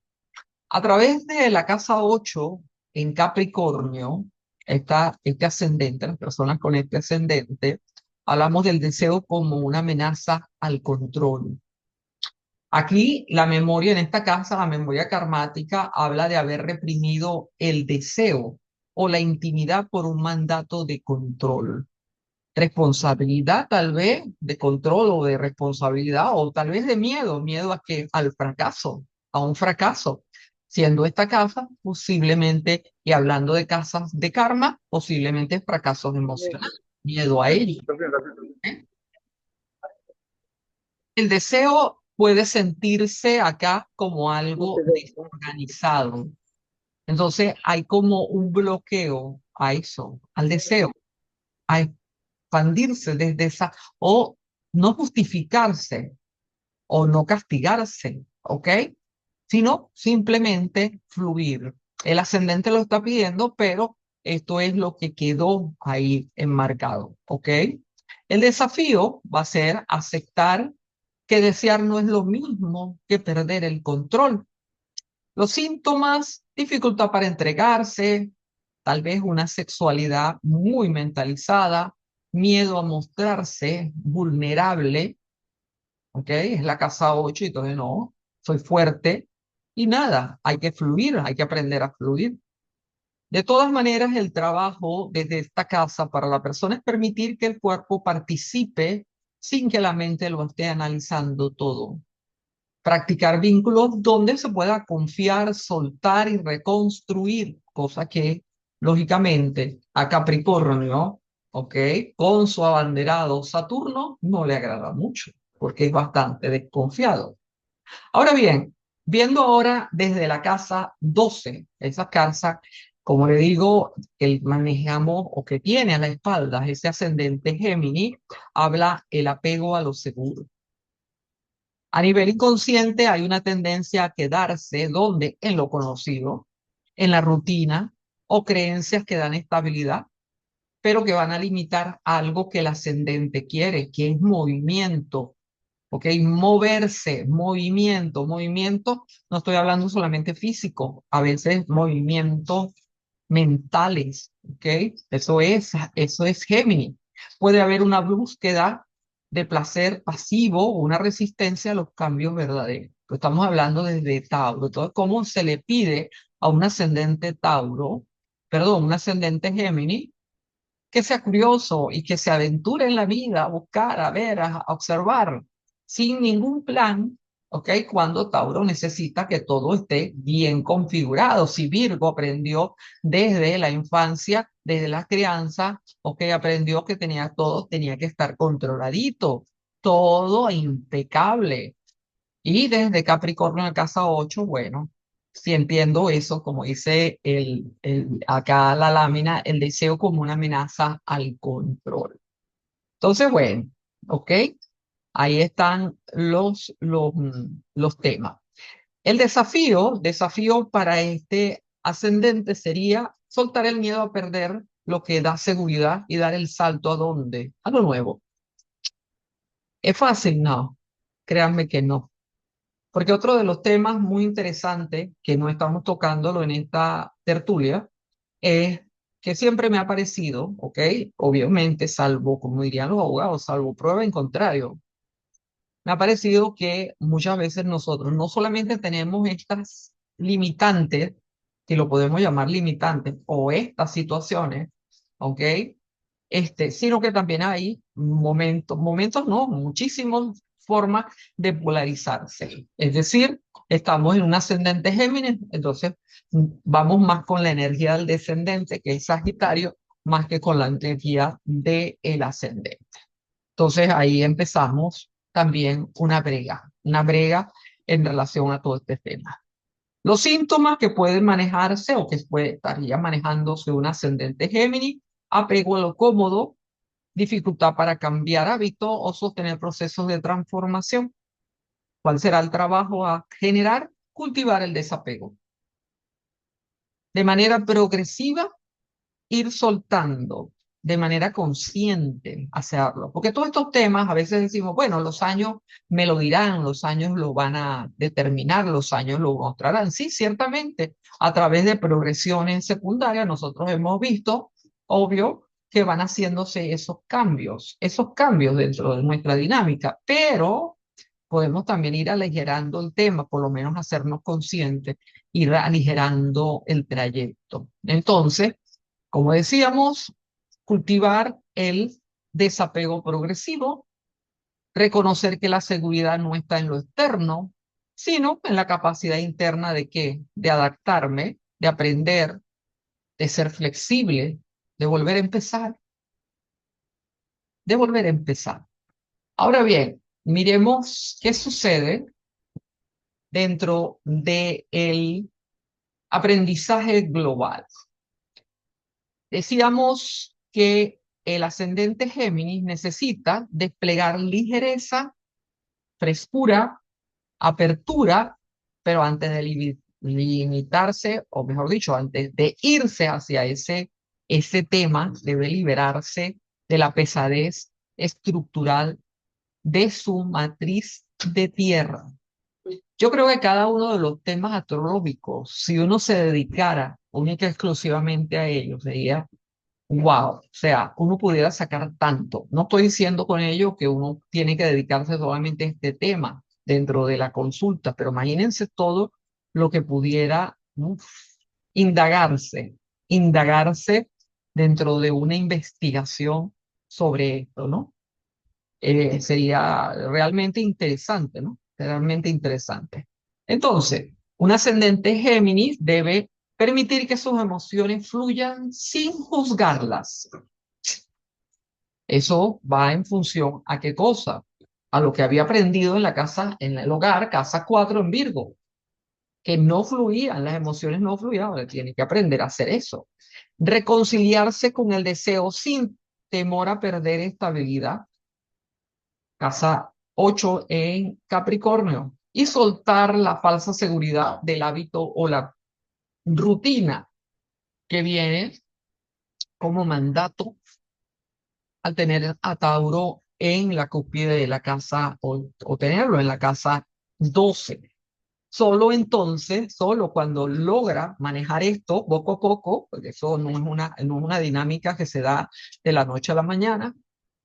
A través de la casa 8 en Capricornio, este ascendente, las personas con este ascendente, hablamos del deseo como una amenaza al control. Aquí la memoria en esta casa, la memoria karmática, habla de haber reprimido el deseo o la intimidad por un mandato de control. Responsabilidad tal vez de control o de responsabilidad o tal vez de miedo, miedo a que al fracaso, a un fracaso. Siendo esta casa posiblemente, y hablando de casas de karma, posiblemente fracasos emocionales, miedo a ello. ¿Eh? El deseo puede sentirse acá como algo desorganizado. Entonces hay como un bloqueo a eso, al deseo, a expandirse desde esa, o no justificarse, o no castigarse, ¿ok? Sino simplemente fluir. El ascendente lo está pidiendo, pero esto es lo que quedó ahí enmarcado, ¿ok? El desafío va a ser aceptar que desear no es lo mismo que perder el control. Los síntomas, dificultad para entregarse, tal vez una sexualidad muy mentalizada, miedo a mostrarse vulnerable, ¿ok? Es la casa 8 y entonces no, soy fuerte y nada, hay que fluir, hay que aprender a fluir. De todas maneras, el trabajo desde esta casa para la persona es permitir que el cuerpo participe sin que la mente lo esté analizando todo. Practicar vínculos donde se pueda confiar, soltar y reconstruir, cosa que lógicamente a Capricornio, ¿ok? Con su abanderado Saturno no le agrada mucho porque es bastante desconfiado. Ahora bien, Viendo ahora desde la casa 12, esa casa, como le digo, que manejamos o que tiene a la espalda ese ascendente Géminis, habla el apego a lo seguro. A nivel inconsciente hay una tendencia a quedarse donde en lo conocido, en la rutina o creencias que dan estabilidad, pero que van a limitar algo que el ascendente quiere, que es movimiento. ¿Ok? Moverse, movimiento, movimiento, no estoy hablando solamente físico, a veces movimientos mentales, ¿ok? Eso es Géminis. Puede haber una búsqueda de placer pasivo o una resistencia a los cambios verdaderos. Estamos hablando desde Tauro. Entonces, ¿cómo se le pide a un ascendente Tauro, perdón, un ascendente Géminis, que sea curioso y que se aventure en la vida, a buscar, a ver, a observar, sin ningún plan, ¿ok? Cuando Tauro necesita que todo esté bien configurado. Si Virgo aprendió desde la infancia, desde la crianza, ¿ok? Aprendió que todo tenía que estar controladito, todo impecable. Y desde Capricornio a casa 8 bueno, si entiendo eso, como dice acá la lámina, el deseo como una amenaza al control. Entonces, bueno, ok, ahí están los temas. El desafío para este ascendente sería soltar el miedo a perder lo que da seguridad y dar el salto a dónde, a lo nuevo. ¿Es fácil? No, créanme que no. Porque otro de los temas muy interesantes, que no estamos tocándolo en esta tertulia, es que siempre me ha parecido, ¿ok? Obviamente, salvo, como dirían los abogados, salvo prueba en contrario, me ha parecido que muchas veces nosotros no solamente tenemos estas limitantes, que lo podemos llamar limitantes, o estas situaciones, ¿ok? Sino que también hay momentos no, muchísimas formas de polarizarse. Es decir, estamos en un ascendente Géminis, entonces vamos más con la energía del descendente, que es Sagitario, más que con la energía del ascendente. Entonces ahí empezamos también una brega en relación a todo este tema. Los síntomas que pueden manejarse o que estaría manejándose un ascendente Géminis, apego a lo cómodo, dificultad para cambiar hábitos o sostener procesos de transformación. ¿Cuál será el trabajo a generar? Cultivar el desapego. De manera progresiva, ir soltando de manera consciente hacerlo. Porque todos estos temas a veces decimos, bueno, los años me lo dirán, los años lo van a determinar, los años lo mostrarán. Sí, ciertamente, a través de progresiones secundarias nosotros hemos visto, obvio, que van haciéndose esos cambios dentro de nuestra dinámica, pero podemos también ir aligerando el tema, por lo menos hacernos conscientes, ir aligerando el trayecto. Entonces, como decíamos, cultivar el desapego progresivo, reconocer que la seguridad no está en lo externo, sino en la capacidad interna de qué, de adaptarme, de aprender, de ser flexible, de volver a empezar, de volver a empezar. Ahora bien, miremos qué sucede dentro del aprendizaje global. Decíamos que el ascendente Géminis necesita desplegar ligereza, frescura, apertura, pero antes de limitarse, o mejor dicho, antes de irse hacia ese tema, debe liberarse de la pesadez estructural de su matriz de tierra. Yo creo que cada uno de los temas astrológicos, si uno se dedicara única y exclusivamente a ellos, sería wow, o sea, uno pudiera sacar tanto. No estoy diciendo con ello que uno tiene que dedicarse solamente a este tema dentro de la consulta, pero imagínense todo lo que pudiera indagarse, indagarse dentro de una investigación sobre esto, ¿no? Sería realmente interesante, ¿no? Realmente interesante. Entonces, un ascendente Géminis debe permitir que sus emociones fluyan sin juzgarlas. Eso va en función a qué cosa, a lo que había aprendido en la casa, en el hogar, casa 4 en Virgo. que no fluían, las emociones no fluían, ahora tiene que aprender a hacer eso. Reconciliarse con el deseo sin temor a perder estabilidad. Casa 8 en Capricornio. Y soltar la falsa seguridad del hábito o la rutina que viene como mandato al tener a Tauro en la cúspide de la casa o tenerlo en la casa 12. Solo entonces, solo cuando logra manejar esto poco a poco, porque eso no es una dinámica que se da de la noche a la mañana,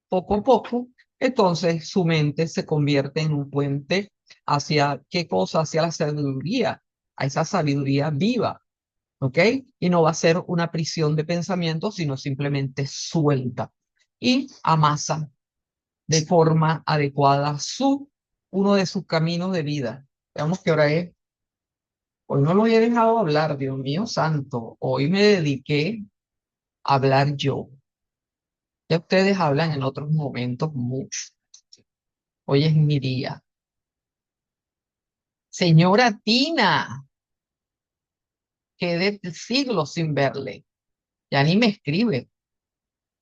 poco a poco, entonces su mente se convierte en un puente hacia qué cosa, hacia la sabiduría, a esa sabiduría viva, ¿ok? Y no va a ser una prisión de pensamientos, sino simplemente suelta y amasa de forma adecuada uno de sus caminos de vida. Veamos qué hora es. Hoy no lo he dejado hablar, Dios mío santo. Hoy me dediqué a hablar yo. Ya ustedes hablan en otros momentos mucho. Hoy es mi día. Señora Tina, quedé siglos sin verle. Ya ni me escribe.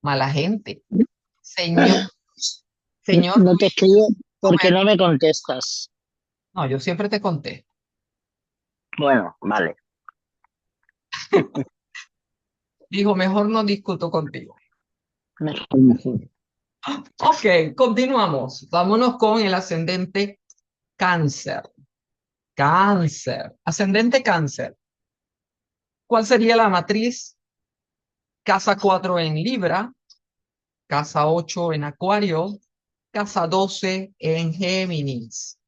Mala gente. Señor, señor No te escribo porque Luis, no me contestas. no, yo siempre te conté. Bueno, vale. Dijo, mejor no discuto contigo. Mejor, mejor. Ok, continuamos. Vámonos con el ascendente Cáncer. Cáncer. Ascendente Cáncer. ¿Cuál sería la matriz? Casa 4 en Libra, casa 8 en Acuario, casa 12 en Géminis.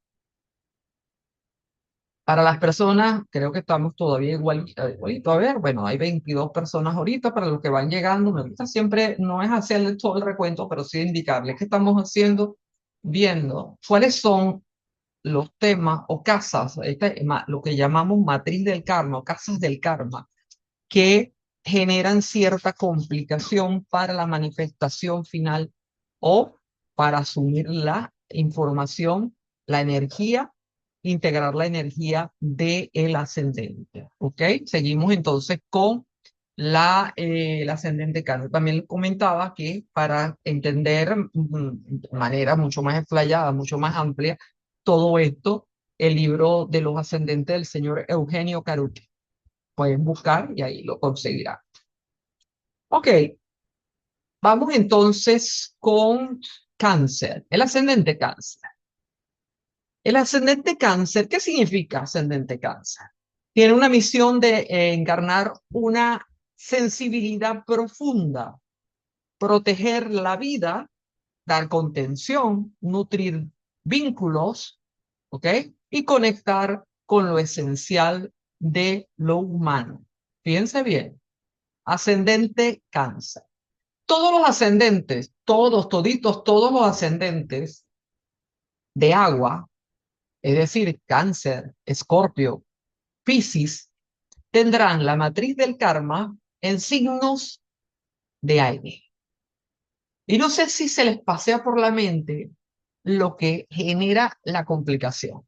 Para las personas, creo que estamos todavía igualito. A ver, bueno, hay 22 personas ahorita. Para los que van llegando, me gusta siempre, no es hacerle todo el recuento, pero sí indicarles que estamos haciendo, viendo cuáles son los temas o casas, lo que llamamos matriz del karma o casas del karma, que generan cierta complicación para la manifestación final o para asumir la información, la energía, integrar la energía del ascendente. ¿Ok? Seguimos entonces con el ascendente cáncer. También comentaba que para entender de manera mucho más explayada, mucho más amplia, todo esto, el libro de los ascendentes del señor Eugenio Caruti. Pueden buscar y ahí lo conseguirán. Ok, vamos entonces con cáncer, el ascendente cáncer. El ascendente cáncer, ¿qué significa ascendente cáncer? Tiene una misión de encarnar una sensibilidad profunda, proteger la vida, dar contención, nutrir vínculos, ¿ok? Y conectar con lo esencial de lo humano. Fíjense bien, ascendente cáncer. Todos los ascendentes, todos los ascendentes de agua, es decir, Cáncer, Escorpio, Piscis, tendrán la matriz del karma en signos de aire. Y no sé si se les pasea por la mente lo que genera la complicación.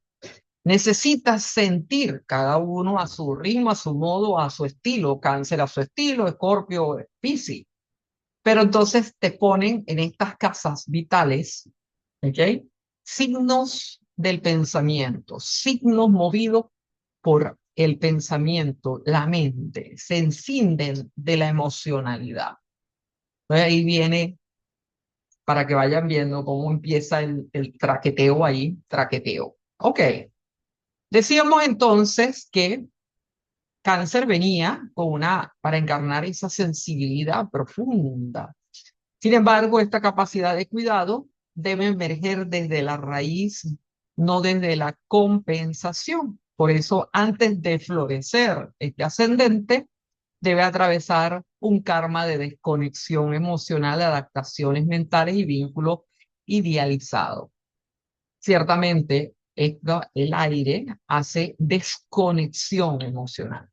Necesitas sentir cada uno a su ritmo, a su modo, a su estilo. Cáncer a su estilo, Escorpio, Piscis. Pero entonces te ponen en estas casas vitales, ¿ok? Signos del pensamiento, signos movidos por el pensamiento, la mente, se encienden de la emocionalidad. Entonces ahí viene, para que vayan viendo cómo empieza el traqueteo ahí, traqueteo. Ok, decíamos entonces que Cáncer venía para encarnar esa sensibilidad profunda. Sin embargo, esta capacidad de cuidado debe emerger desde la raíz, no desde la compensación. Por eso, antes de florecer este ascendente, debe atravesar un karma de desconexión emocional, de adaptaciones mentales y vínculos idealizados. Ciertamente, el aire hace desconexión emocional.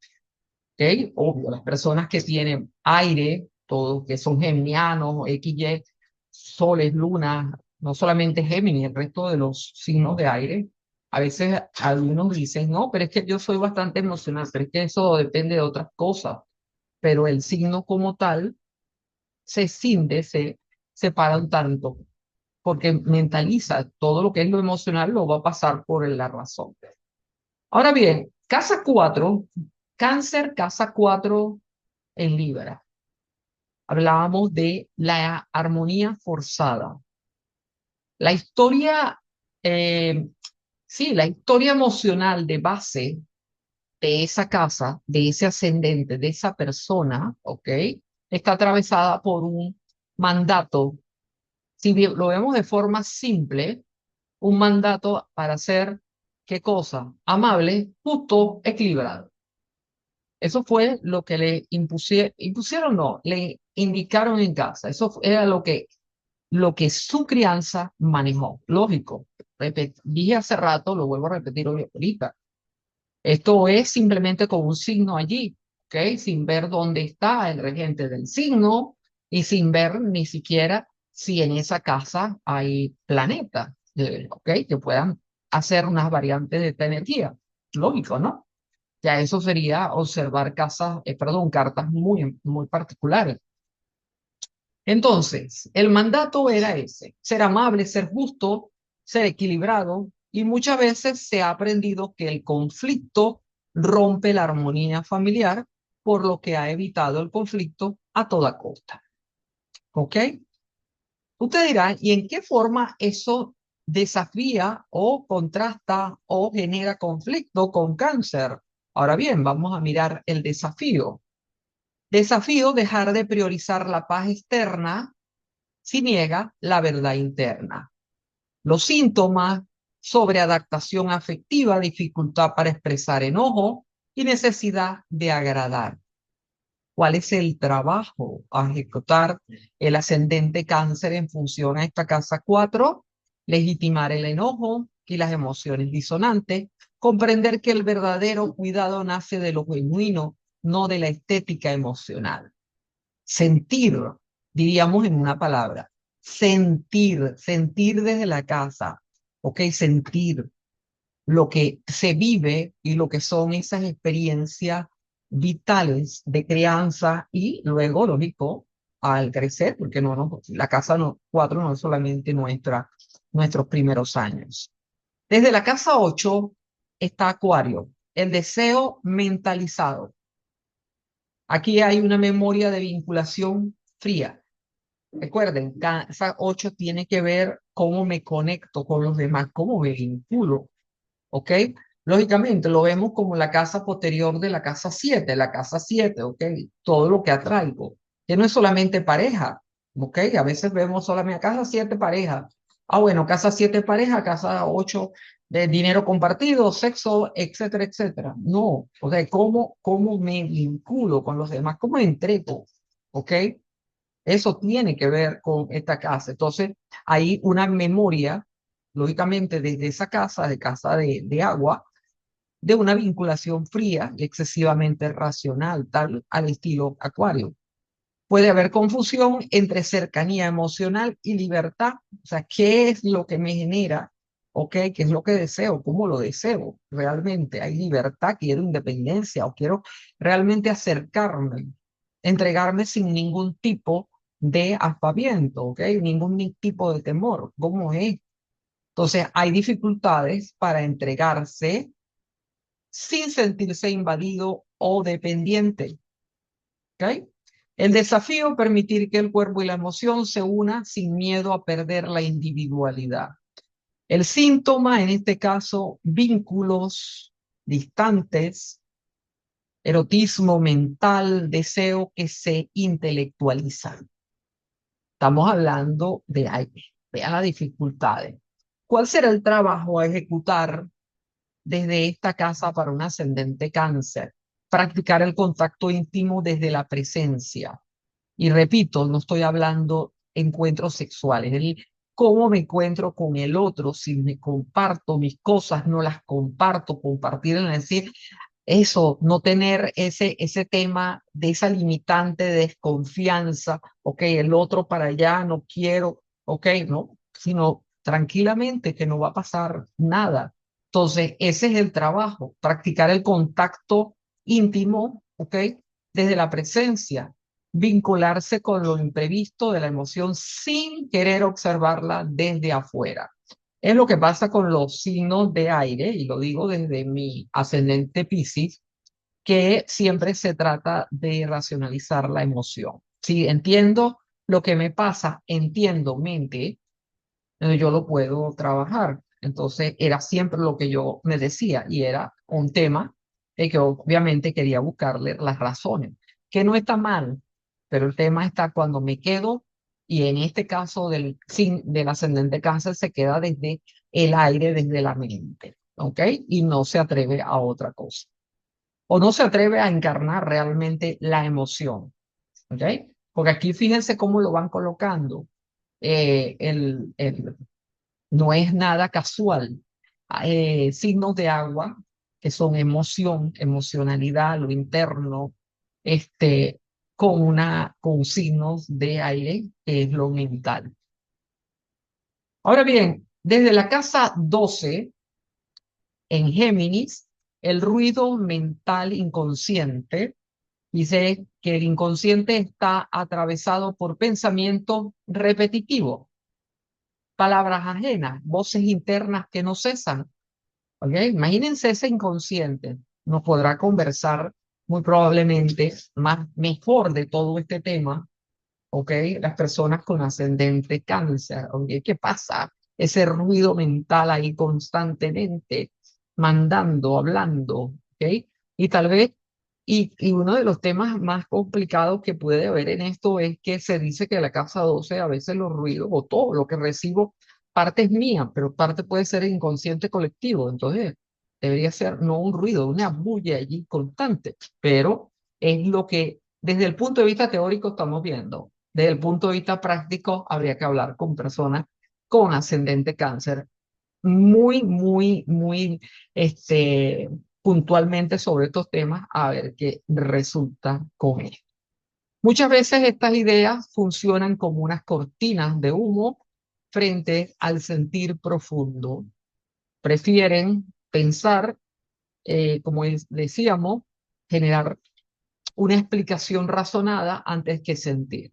¿Ok? Obvio, las personas que tienen aire, todos que son geminianos, XY, soles, lunas, no solamente Géminis, el resto de los signos de aire, A veces algunos dicen, no, pero es que yo soy bastante emocional, pero es que eso depende de otras cosas. Pero el signo como tal se cinde, se separa un tanto, porque mentaliza todo lo que es lo emocional, lo va a pasar por la razón. Ahora bien, casa 4, cáncer, casa 4 en Libra. Hablábamos de la armonía forzada. La historia, eh, sí, la historia emocional de base de esa casa, de ese ascendente, de esa persona, ¿ok? Está atravesada por un mandato. Si lo vemos de forma simple, un mandato para ser, ¿qué cosa? Amable, justo, equilibrado. Eso fue lo que le impusieron, no, le indicaron en casa. Eso era lo que su crianza manejó. Lógico. Dije hace rato, lo vuelvo a repetir hoy ahorita. Esto es simplemente con un signo allí, ¿ok? Sin ver dónde está el regente del signo y sin ver ni siquiera si en esa casa hay planetas, ¿ok? Que puedan hacer unas variantes de esta energía. Lógico, ¿no? Ya eso sería observar casas, perdón, cartas muy particulares. Entonces, el mandato era ese, ser amable, ser justo, ser equilibrado, y muchas veces se ha aprendido que el conflicto rompe la armonía familiar, por lo que ha evitado el conflicto a toda costa. ¿Ok? Usted dirá, ¿y en qué forma eso desafía o contrasta o genera conflicto con cáncer? Ahora bien, vamos a mirar el desafío. Desafío, dejar de priorizar la paz externa si niega la verdad interna. Los síntomas: sobreadaptación afectiva, dificultad para expresar enojo y necesidad de agradar. ¿Cuál es el trabajo a ejecutar el ascendente cáncer en función a esta casa 4? Legitimar el enojo y las emociones disonantes, comprender que el verdadero cuidado nace de lo genuino, no de la estética emocional. Sentir, diríamos en una palabra, sentir desde la casa, ¿ok? Sentir lo que se vive y lo que son esas experiencias vitales de crianza y luego, lógico, al crecer, porque la casa 4 no es solamente nuestros primeros años. Desde la casa 8 está Acuario, el deseo mentalizado. Aquí hay una memoria de vinculación fría. Recuerden, casa 8 tiene que ver cómo me conecto con los demás, cómo me vinculo, ¿ok? Lógicamente lo vemos como la casa posterior de la casa 7, ¿ok? Todo lo que atraigo, que no es solamente pareja, ¿ok? A veces vemos solamente casa 7 pareja. Ah, bueno, casa 7 pareja, casa 8 de dinero compartido, sexo, etcétera, etcétera. No, o sea, cómo me vinculo con los demás, cómo me entrego, ¿ok? Eso tiene que ver con esta casa. Entonces, hay una memoria, lógicamente, desde esa casa, de casa de agua, de una vinculación fría y excesivamente racional, tal al estilo Acuario. Puede haber confusión entre cercanía emocional y libertad. O sea, ¿qué es lo que me genera? ¿Ok? ¿Qué es lo que deseo? ¿Cómo lo deseo? ¿Realmente hay libertad? ¿Quiero independencia? ¿O quiero realmente acercarme? Entregarme sin ningún tipo de aspaviento, ¿ok? Ningún tipo de temor. ¿Cómo es? Entonces, hay dificultades para entregarse sin sentirse invadido o dependiente. ¿Ok? El desafío: permitir que el cuerpo y la emoción se unan sin miedo a perder la individualidad. El síntoma, en este caso, vínculos distantes, erotismo mental, deseo que se intelectualizan. Estamos hablando de ahí. Vean las dificultades. ¿Cuál será el trabajo a ejecutar desde esta casa para un ascendente cáncer? Practicar el contacto íntimo desde la presencia. Y repito, no estoy hablando encuentros sexuales, el cómo me encuentro con el otro, si me comparto mis cosas, no las comparto, compartir, es decir, eso, no tener ese tema de esa limitante de desconfianza, ok, el otro para allá, no quiero, ok, no, sino tranquilamente que no va a pasar nada. Entonces, ese es el trabajo, practicar el contacto íntimo, ¿ok? Desde la presencia, vincularse con lo imprevisto de la emoción sin querer observarla desde afuera. Es lo que pasa con los signos de aire, y lo digo desde mi ascendente Piscis, que siempre se trata de racionalizar la emoción. Si entiendo lo que me pasa, entiendo mente, yo lo puedo trabajar. Entonces era siempre lo que yo me decía y era un tema que obviamente quería buscarle las razones, que no está mal, pero el tema está cuando me quedo y en este caso del ascendente cáncer se queda desde el aire, desde la mente, ¿ok? Y no se atreve a otra cosa o no se atreve a encarnar realmente la emoción, ¿ok? Porque aquí fíjense cómo lo van colocando. No es nada casual. Signos de agua, que son emoción, emocionalidad, lo interno, este, con signos de aire, que es lo mental. Ahora bien, desde la casa 12 en Géminis, el ruido mental inconsciente dice que el inconsciente está atravesado por pensamientos repetitivos, palabras ajenas, voces internas que no cesan. ¿Ok? Imagínense ese inconsciente. Nos podrá conversar muy probablemente mejor de todo este tema, ¿ok? Las personas con ascendente cáncer, ¿ok? ¿Qué pasa? Ese ruido mental ahí constantemente, mandando, hablando, ¿ok? Y tal vez, y uno de los temas más complicados que puede haber en esto es que se dice que la casa 12 a veces los ruidos o todo lo que recibo, parte es mía, pero parte puede ser inconsciente colectivo. Entonces, debería ser no un ruido, una bulla allí constante, pero es lo que desde el punto de vista teórico estamos viendo. Desde el punto de vista práctico, habría que hablar con personas con ascendente cáncer muy, puntualmente sobre estos temas, a ver qué resulta con esto. Muchas veces estas ideas funcionan como unas cortinas de humo frente al sentir profundo. Prefieren pensar, como decíamos, generar una explicación razonada antes que sentir.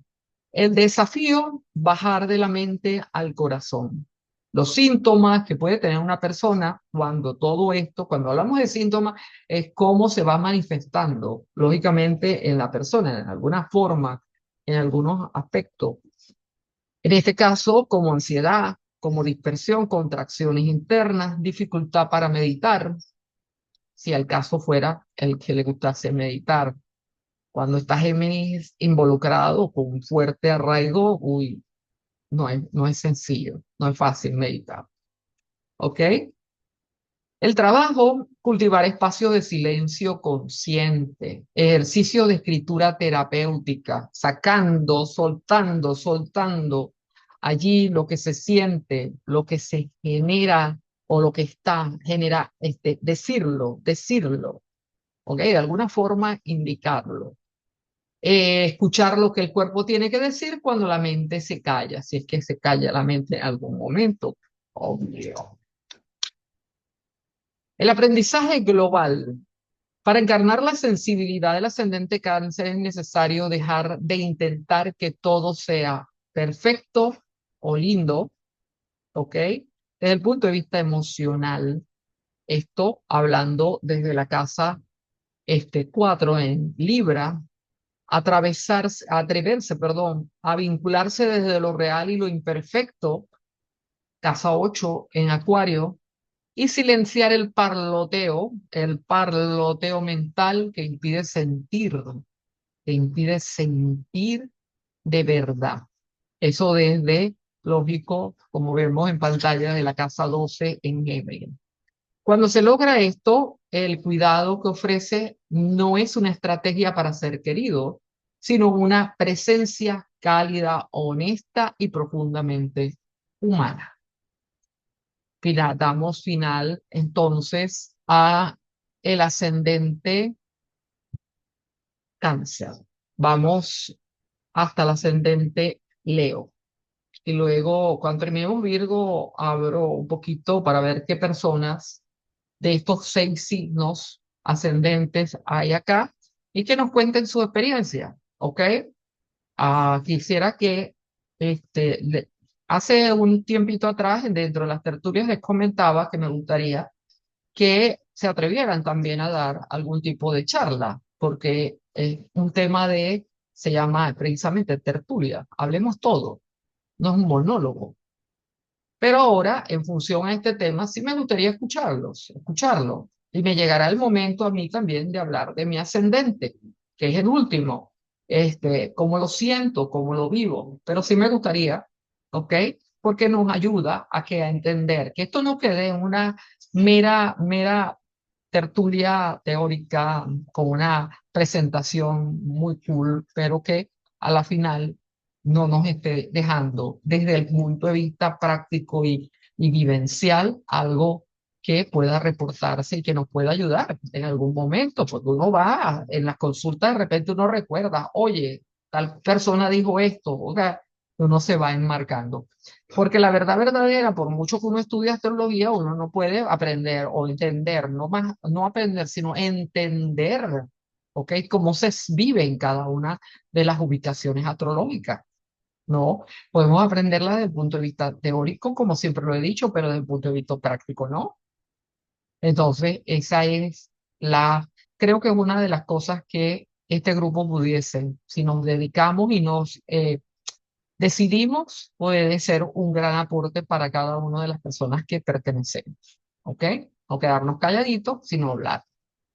El desafío, bajar de la mente al corazón. Los síntomas que puede tener una persona cuando todo esto, cuando hablamos de síntomas, es cómo se va manifestando, lógicamente, en la persona, en alguna forma, en algunos aspectos. En este caso, como ansiedad, como dispersión, contracciones internas, dificultad para meditar, si el caso fuera el que le gustase meditar. Cuando está Géminis involucrado con un fuerte arraigo, uy, no es sencillo, no es fácil meditar. ¿Ok? El trabajo, cultivar espacios de silencio consciente, ejercicio de escritura terapéutica, sacando, soltando allí lo que se siente, lo que se genera o lo que genera, decirlo, ¿ok? De alguna forma indicarlo. Escuchar lo que el cuerpo tiene que decir cuando la mente se calla, si es que se calla la mente en algún momento, obvio. El aprendizaje global. Para encarnar la sensibilidad del ascendente cáncer es necesario dejar de intentar que todo sea perfecto o lindo, ¿ok? Desde el punto de vista emocional, esto hablando desde la casa 4 en Libra, atreverse, perdón, a vincularse desde lo real y lo imperfecto, casa 8 en Acuario, y silenciar el parloteo mental que impide sentir de verdad. Eso desde, lógico, como vemos en pantalla de la casa 12 en Géminis. Cuando se logra esto, el cuidado que ofrece no es una estrategia para ser querido, sino una presencia cálida, honesta y profundamente humana. Damos final entonces a el ascendente Cáncer. Vamos hasta el ascendente Leo. Y luego, cuando terminemos Virgo, abro un poquito para ver qué personas de estos 6 signos ascendentes hay acá y que nos cuenten su experiencia, ¿ok? Quisiera que hace un tiempito atrás, dentro de las tertulias, les comentaba que me gustaría que se atrevieran también a dar algún tipo de charla, porque un tema se llama precisamente tertulia, hablemos todo, no es un monólogo. Pero ahora, en función a este tema, sí me gustaría escucharlo. Y me llegará el momento a mí también de hablar de mi ascendente, que es el último, cómo lo siento, cómo lo vivo. Pero sí me gustaría, ¿ok? Porque nos ayuda a entender que esto no quede en una mera tertulia teórica con una presentación muy cool, pero que a la final no nos esté dejando desde el punto de vista práctico y vivencial algo que pueda reportarse y que nos pueda ayudar en algún momento, porque uno va en las consultas, de repente uno recuerda, oye, tal persona dijo esto, o sea, uno se va enmarcando. Porque la verdad verdadera, por mucho que uno estudie astrología, uno no puede aprender o entender, no aprender, sino entender, ¿ok? Cómo se vive en cada una de las ubicaciones astrológicas. No, podemos aprenderla desde el punto de vista teórico, como siempre lo he dicho, pero desde el punto de vista práctico, ¿no? Entonces, esa es creo que es una de las cosas que este grupo pudiese, si nos dedicamos y nos decidimos, puede ser un gran aporte para cada una de las personas que pertenecemos, ¿ok? No quedarnos calladitos, sino hablar.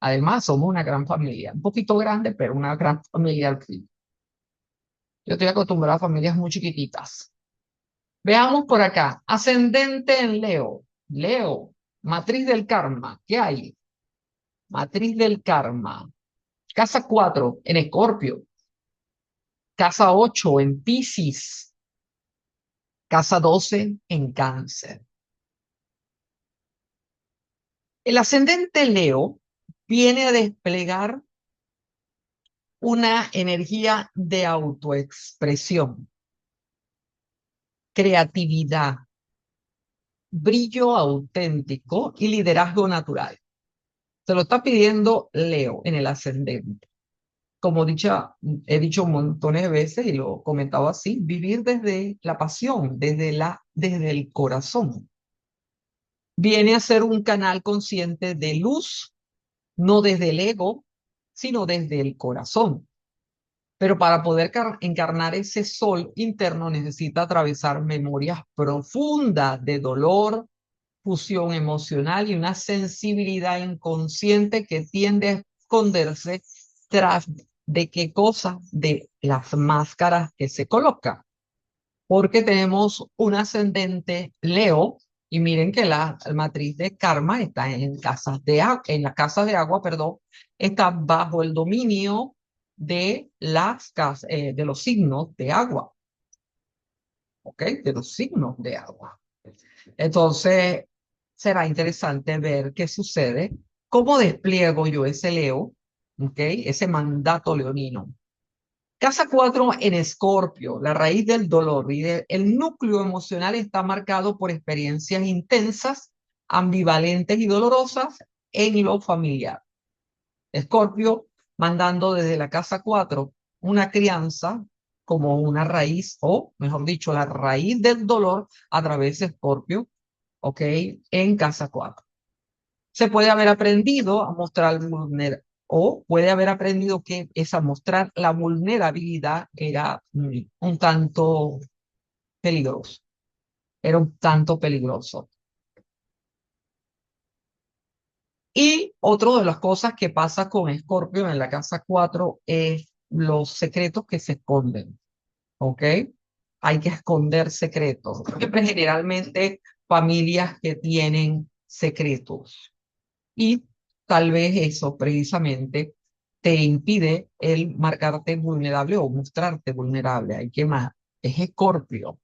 Además, somos una gran familia, un poquito grande, pero una gran familia al fin. Yo estoy acostumbrada a familias muy chiquititas. Veamos por acá. Ascendente en Leo. Leo, matriz del karma. ¿Qué hay? Matriz del karma. Casa 4 en Escorpio. Casa 8 en Piscis. Casa 12 en Cáncer. El ascendente Leo viene a desplegar una energía de autoexpresión, creatividad, brillo auténtico y liderazgo natural. Se lo está pidiendo Leo en el ascendente. Como he dicho montones de veces y lo he comentado así, vivir desde la pasión, desde el corazón. Viene a ser un canal consciente de luz, no desde el ego, sino desde el corazón. Pero para poder encarnar ese sol interno necesita atravesar memorias profundas de dolor, fusión emocional y una sensibilidad inconsciente que tiende a esconderse tras de qué cosa, de las máscaras que se colocan. Porque tenemos un ascendente Leo y miren que la matriz de karma está en la casa de agua, perdón, está bajo el dominio de los signos de agua, ¿ok? De los signos de agua. Entonces, será interesante ver qué sucede, cómo despliego yo ese Leo, ¿ok? Ese mandato leonino. Casa 4 en Escorpio, la raíz del dolor y el núcleo emocional está marcado por experiencias intensas, ambivalentes y dolorosas en lo familiar. Escorpio mandando desde la casa 4 una crianza como una raíz, o mejor dicho, la raíz del dolor a través de Escorpio, ¿ok? En casa 4. Se puede haber aprendido a mostrar o puede haber aprendido que es a mostrar la vulnerabilidad era un tanto peligroso, era un tanto peligroso. Y otra de las cosas que pasa con Escorpio en la casa 4 es los secretos que se esconden, ¿ok? Hay que esconder secretos. Siempre generalmente familias que tienen secretos. Y tal vez eso precisamente te impide el marcarte vulnerable o mostrarte vulnerable. Hay que más. Es Escorpio.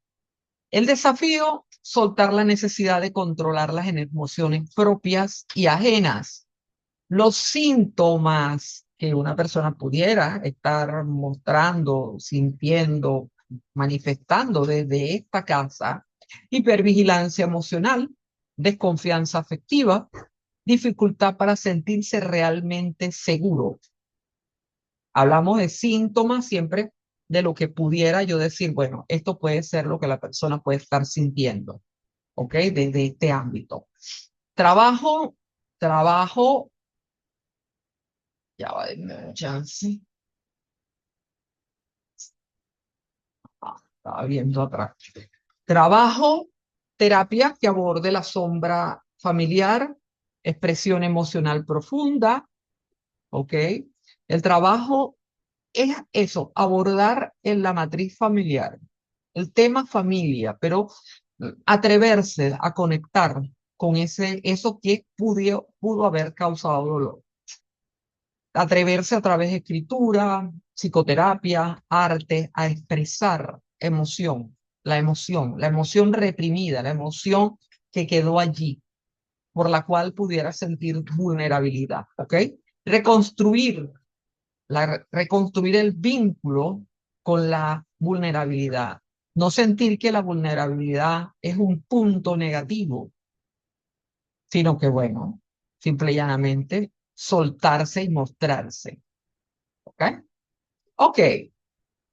El desafío, soltar la necesidad de controlar las emociones propias y ajenas. Los síntomas que una persona pudiera estar mostrando, sintiendo, manifestando desde esta casa: hipervigilancia emocional, desconfianza afectiva, dificultad para sentirse realmente seguro. Hablamos de síntomas siempre de lo que pudiera yo decir, bueno, esto puede ser lo que la persona puede estar sintiendo, ¿ok? Desde este ámbito. Trabajo, trabajo, ya va, denme un chance. Estaba viendo atrás. Trabajo, terapia que aborde la sombra familiar, expresión emocional profunda, ¿ok? El trabajo es eso, abordar en la matriz familiar, el tema familia, pero atreverse a conectar con eso que pudo haber causado dolor. Atreverse a través de escritura, psicoterapia, arte, a expresar la emoción reprimida, la emoción que quedó allí, por la cual pudiera sentir vulnerabilidad, ¿ok? Reconstruir, reconstruir el vínculo con la vulnerabilidad. No sentir que la vulnerabilidad es un punto negativo, sino que, bueno, simple y llanamente soltarse y mostrarse, ¿ok? Ok,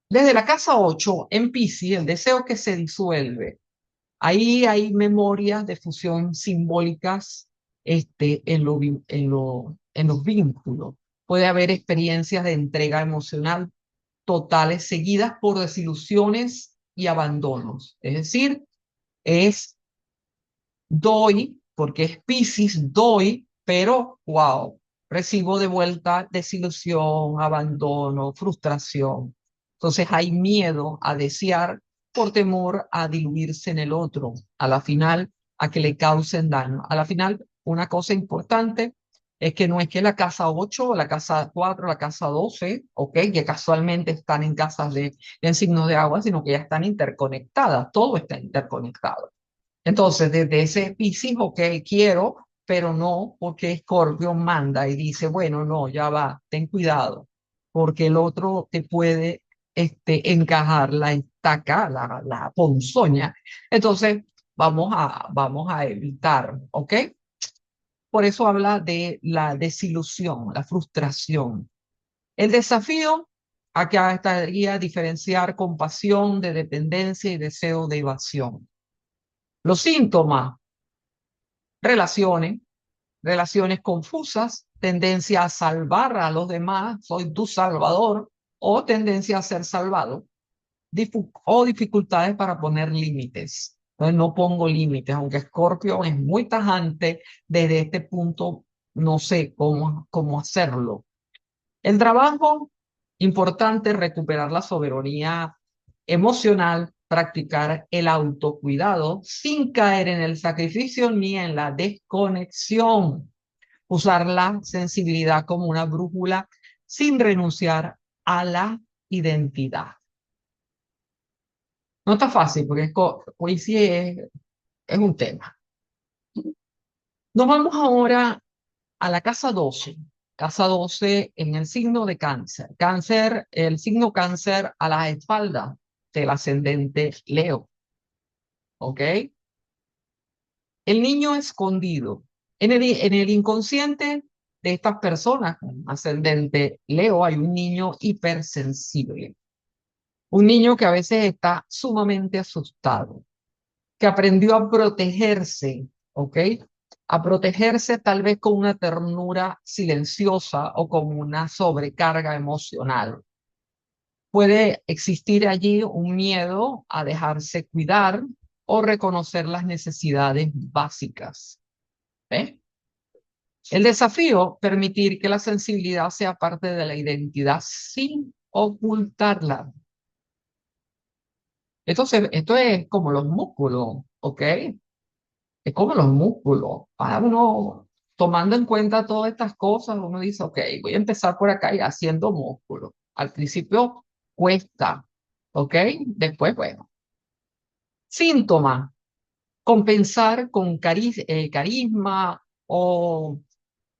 desde la casa 8 en Piscis, el deseo que se disuelve. Ahí hay memorias de fusión simbólicas en los vínculos. Puede haber experiencias de entrega emocional totales seguidas por desilusiones y abandonos. Es decir, es doy, porque es Piscis, doy, pero wow, recibo de vuelta desilusión, abandono, frustración. Entonces hay miedo a desear por temor a diluirse en el otro, a la final, a que le causen daño. A la final, una cosa importante es que no es que la casa 8, la casa 4, la casa 12, ok, que casualmente están en casas en signo de agua, sino que ya están interconectadas, todo está interconectado. Entonces, desde ese Piscis, ok, quiero, pero no porque Escorpio manda y dice, bueno, no, ya va, ten cuidado, porque el otro te puede encajar la estaca, la ponzoña. Entonces, vamos a evitar, ¿ok? Por eso habla de la desilusión, la frustración. El desafío, acá estaría diferenciar compasión de dependencia y deseo de evasión. Los síntomas, relaciones, relaciones confusas, tendencia a salvar a los demás, soy tu salvador, o tendencia a ser salvado, o dificultades para poner límites. Entonces no pongo límites, aunque Scorpio es muy tajante, desde este punto no sé cómo hacerlo. El trabajo, importante recuperar la soberanía emocional, practicar el autocuidado sin caer en el sacrificio ni en la desconexión, usar la sensibilidad como una brújula sin renunciar a la identidad. No está fácil porque hoy sí es un tema. Nos vamos ahora a la casa 12. Casa 12 en el signo de cáncer. Cáncer, el signo cáncer a la espalda del ascendente Leo. ¿Ok? El niño escondido. En el inconsciente de estas personas con ascendente Leo hay un niño hipersensible. Un niño que a veces está sumamente asustado, que aprendió a protegerse, ¿ok? A protegerse tal vez con una ternura silenciosa o con una sobrecarga emocional. Puede existir allí un miedo a dejarse cuidar o reconocer las necesidades básicas. ¿Eh? El desafío, permitir que la sensibilidad sea parte de la identidad sin ocultarla. Esto es como los músculos, ¿ok? Es como los músculos. Para uno, tomando en cuenta todas estas cosas, uno dice, ok, voy a empezar por acá y haciendo músculo. Al principio cuesta, ¿ok? Después, bueno. Síntomas, compensar con carisma o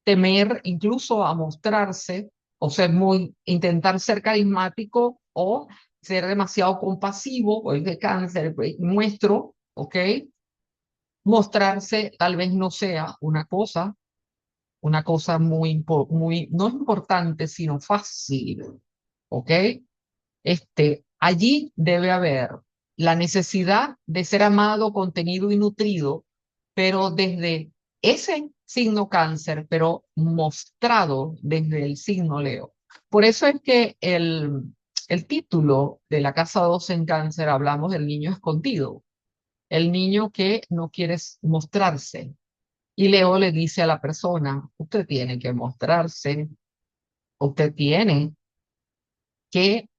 temer incluso a mostrarse o ser intentar ser carismático o ser demasiado compasivo, o es de cáncer, pues, nuestro, ¿ok? Mostrarse tal vez no sea una cosa, una cosa muy, no importante, sino fácil, ¿ok? Allí debe haber la necesidad de ser amado, contenido y nutrido, pero desde ese signo cáncer, pero mostrado desde el signo Leo. Por eso es que el título de la casa 12 en cáncer hablamos del niño escondido, el niño que no quiere mostrarse. Y Leo le dice a la persona, usted tiene que mostrarse, usted tiene que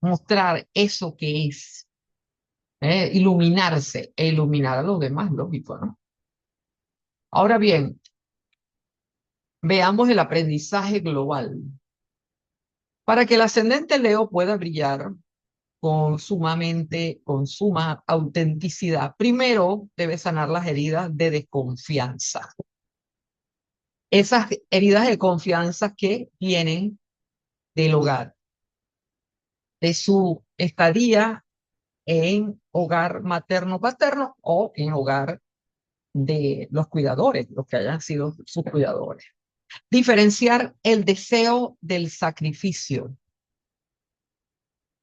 mostrar eso que es, iluminarse e iluminar a los demás, lógico, ¿no? Ahora bien, veamos el aprendizaje global. Para que el ascendente Leo pueda brillar con suma autenticidad, primero debe sanar las heridas de desconfianza. Esas heridas de confianza que vienen del hogar, de su estadía en hogar materno-paterno o en hogar de los cuidadores, los que hayan sido sus cuidadores. Diferenciar el deseo del sacrificio,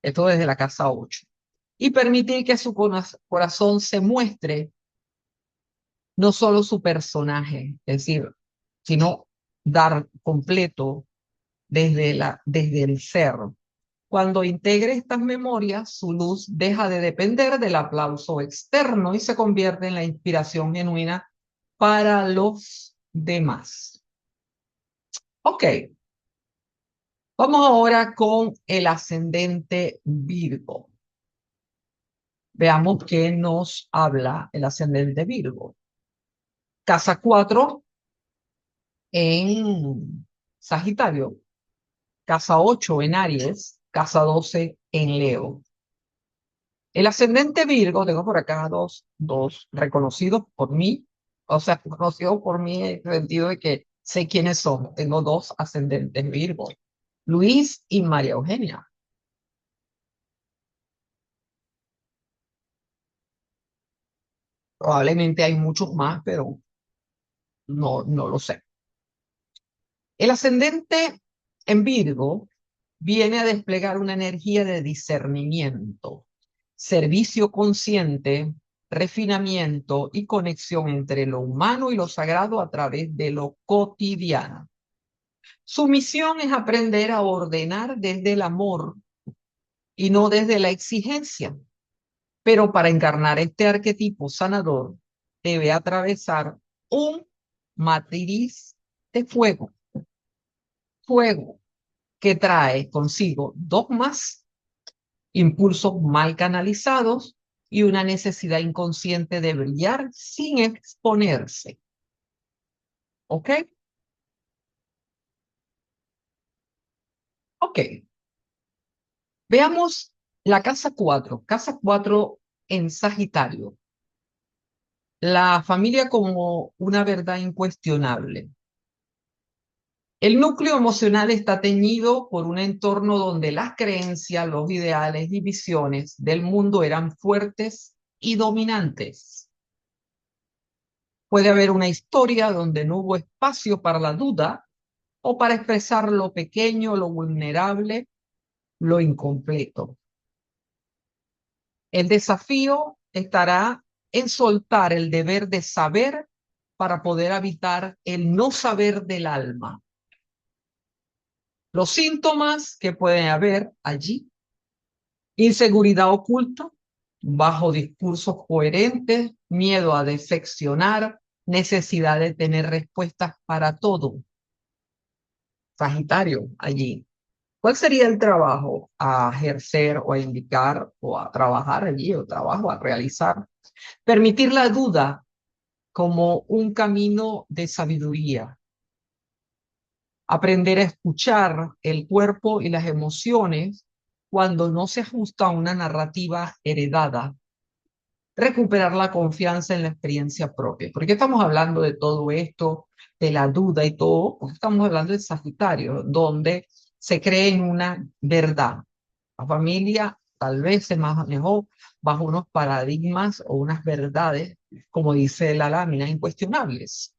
esto desde la casa 8, y permitir que su corazón se muestre no solo su personaje, es decir, sino dar completo desde el ser. Cuando integre estas memorias, su luz deja de depender del aplauso externo y se convierte en la inspiración genuina para los demás. Ok, vamos ahora con el ascendente Virgo. Veamos qué nos habla el ascendente Virgo. Casa 4 en Sagitario, casa 8 en Aries, casa 12 en Leo. El ascendente Virgo, tengo por acá dos reconocidos por mí, o sea, conocidos por mí en el sentido de que sé quiénes son. Tengo dos ascendentes Virgo, Luis y María Eugenia. Probablemente hay muchos más, pero no lo sé. El ascendente en Virgo viene a desplegar una energía de discernimiento, servicio consciente, refinamiento y conexión entre lo humano y lo sagrado a través de lo cotidiano. Su misión es aprender a ordenar desde el amor y no desde la exigencia. Pero para encarnar este arquetipo sanador, debe atravesar un matriz de fuego que trae consigo dogmas, impulsos mal canalizados y una necesidad inconsciente de brillar sin exponerse. ¿Ok? Ok. Veamos la casa 4. Casa 4 en Sagitario. La familia como una verdad incuestionable. El núcleo emocional está teñido por un entorno donde las creencias, los ideales y visiones del mundo eran fuertes y dominantes. Puede haber una historia donde no hubo espacio para la duda o para expresar lo pequeño, lo vulnerable, lo incompleto. El desafío estará en soltar el deber de saber para poder habitar el no saber del alma. Los síntomas que pueden haber allí: inseguridad oculta, bajo discursos coherentes, miedo a defeccionar, necesidad de tener respuestas para todo. Sagitario, allí. ¿Cuál sería el trabajo a ejercer o a indicar o a trabajar allí o trabajo a realizar? Permitir la duda como un camino de sabiduría. Aprender a escuchar el cuerpo y las emociones cuando no se ajusta a una narrativa heredada. Recuperar la confianza en la experiencia propia. ¿Por qué estamos hablando de todo esto, de la duda y todo? Porque estamos hablando de Sagitario, donde se cree en una verdad. La familia tal vez se manejó bajo unos paradigmas o unas verdades, como dice la lámina, incuestionables.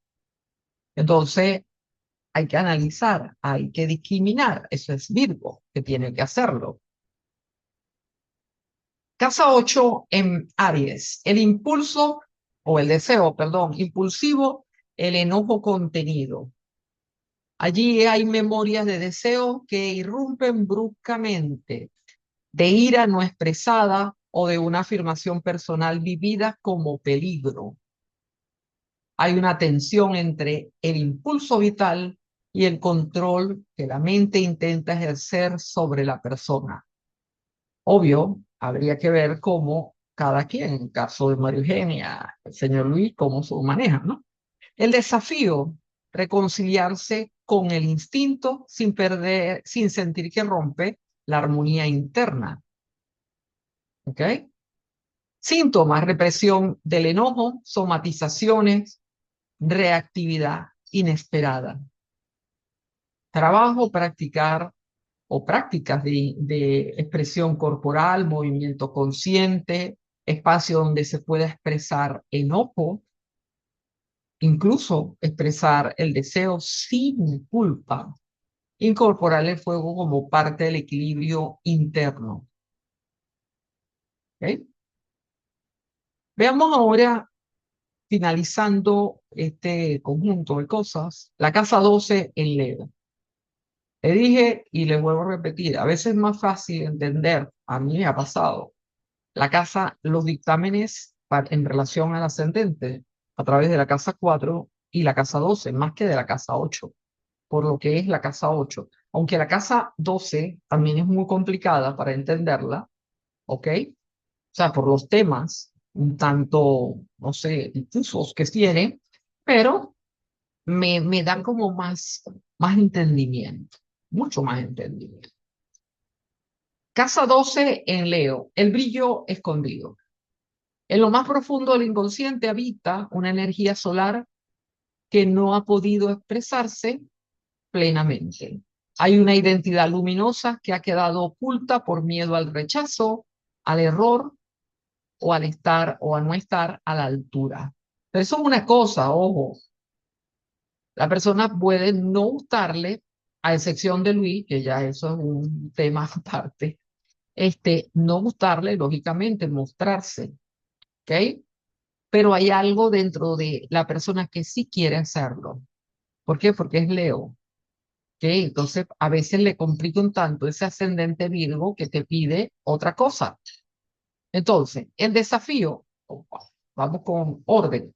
Entonces, hay que analizar, hay que discriminar. Eso es Virgo, que tiene que hacerlo. Casa 8 en Aries, el impulso o el deseo, perdón, impulsivo, el enojo contenido. Allí hay memorias de deseo que irrumpen bruscamente, de ira no expresada o de una afirmación personal vivida como peligro. Hay una tensión entre el impulso vital y el control que la mente intenta ejercer sobre la persona. Obvio, habría que ver cómo cada quien, en el caso de María Eugenia, el señor Luis, cómo se maneja, ¿no? El desafío, reconciliarse con el instinto sin perder, sin sentir que rompe la armonía interna, ¿ok? Síntomas, represión del enojo, somatizaciones, reactividad inesperada. Trabajo, practicar o prácticas de expresión corporal, movimiento consciente, espacio donde se pueda expresar enojo, incluso expresar el deseo sin culpa, incorporar el fuego como parte del equilibrio interno. ¿Ok? Veamos ahora, finalizando este conjunto de cosas, la casa 12 en Leo. Le dije y le vuelvo a repetir, a veces es más fácil entender, a mí me ha pasado, la casa, los dictámenes en relación al ascendente a través de la casa 4 y la casa 12, más que de la casa 8, por lo que es la casa 8. Aunque la casa 12 también es muy complicada para entenderla, ¿ok? O sea, por los temas un tanto, no sé, difusos que tiene, pero me dan como más entendimiento, mucho más entendimiento. Casa 12 en Leo, el brillo escondido. En lo más profundo del inconsciente habita una energía solar que no ha podido expresarse plenamente. Hay una identidad luminosa que ha quedado oculta por miedo al rechazo, al error o al estar o a no estar a la altura. Pero eso es una cosa, ojo, la persona puede no gustarle, a excepción de Luis, que ya eso es un tema aparte, no gustarle, lógicamente, mostrarse, ¿ok? Pero hay algo dentro de la persona que sí quiere hacerlo. ¿Por qué? Porque es Leo. ¿Ok? Entonces, a veces le complica un tanto ese ascendente Virgo que te pide otra cosa. Entonces, el desafío, vamos con orden.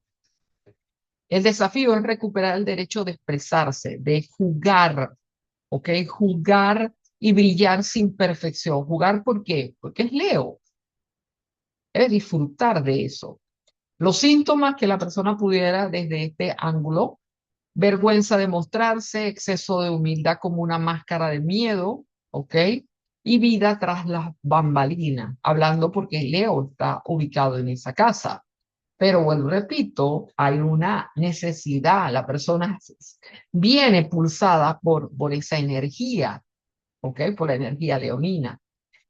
El desafío es recuperar el derecho de expresarse, de jugar, ¿ok? Jugar y brillar sin perfección. ¿Jugar por qué? Porque es Leo. Es disfrutar de eso. Los síntomas que la persona pudiera desde este ángulo: vergüenza de mostrarse, exceso de humildad como una máscara de miedo, ¿ok? Y vida tras las bambalinas, hablando porque Leo está ubicado en esa casa. Pero bueno, repito, hay una necesidad, la persona viene pulsada por esa energía, ¿ok? Por la energía leonina.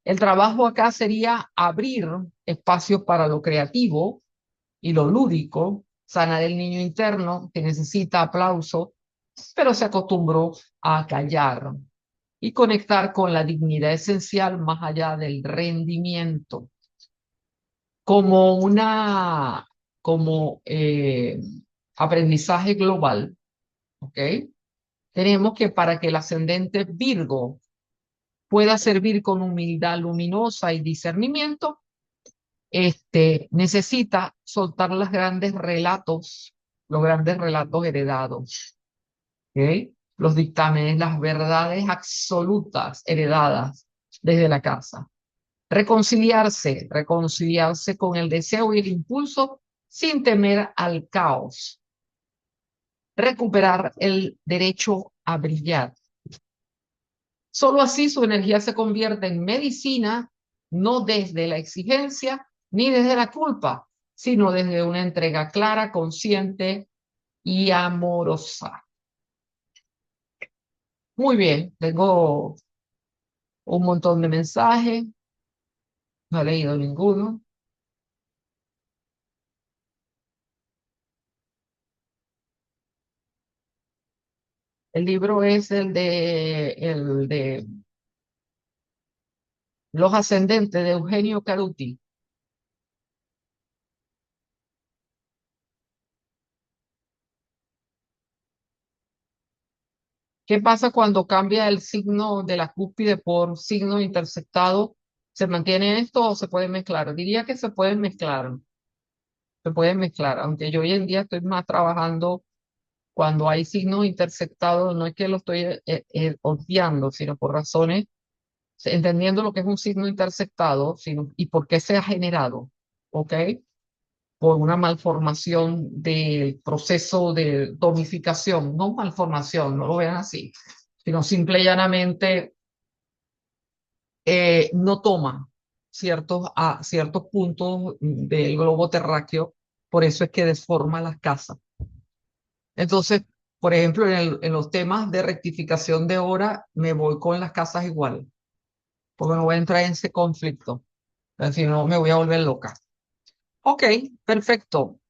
El trabajo acá sería abrir espacios para lo creativo y lo lúdico, sanar el niño interno que necesita aplauso, pero se acostumbró a callar y conectar con la dignidad esencial más allá del rendimiento, como como aprendizaje global, ¿ok? Tenemos que para que el ascendente Virgo pueda servir con humildad luminosa y discernimiento, necesita soltar los grandes relatos heredados, ¿ok? Los dictámenes, las verdades absolutas heredadas desde la casa. Reconciliarse con el deseo y el impulso sin temer al caos. Recuperar el derecho a brillar. Solo así su energía se convierte en medicina, no desde la exigencia ni desde la culpa, sino desde una entrega clara, consciente y amorosa. Muy bien, tengo un montón de mensajes, no he leído ninguno. El libro es el de Los Ascendentes de Eugenio Caruti. ¿Qué pasa cuando cambia el signo de la cúspide por signo intersectado? ¿Se mantiene esto o se puede mezclar? Diría que se pueden mezclar, aunque yo hoy en día estoy más trabajando cuando hay signos intersectados, no es que lo estoy obviando, sino por razones, entendiendo lo que es un signo intersectado y por qué se ha generado, ¿ok? Por una malformación del proceso de domificación, no malformación, no lo vean así, sino simple y llanamente no toma ciertos puntos del globo terráqueo, por eso es que deforma las casas. Entonces, por ejemplo, en los temas de rectificación de hora, me voy con las casas iguales, porque no voy a entrar en ese conflicto, si no me voy a volver loca. Ok, perfecto.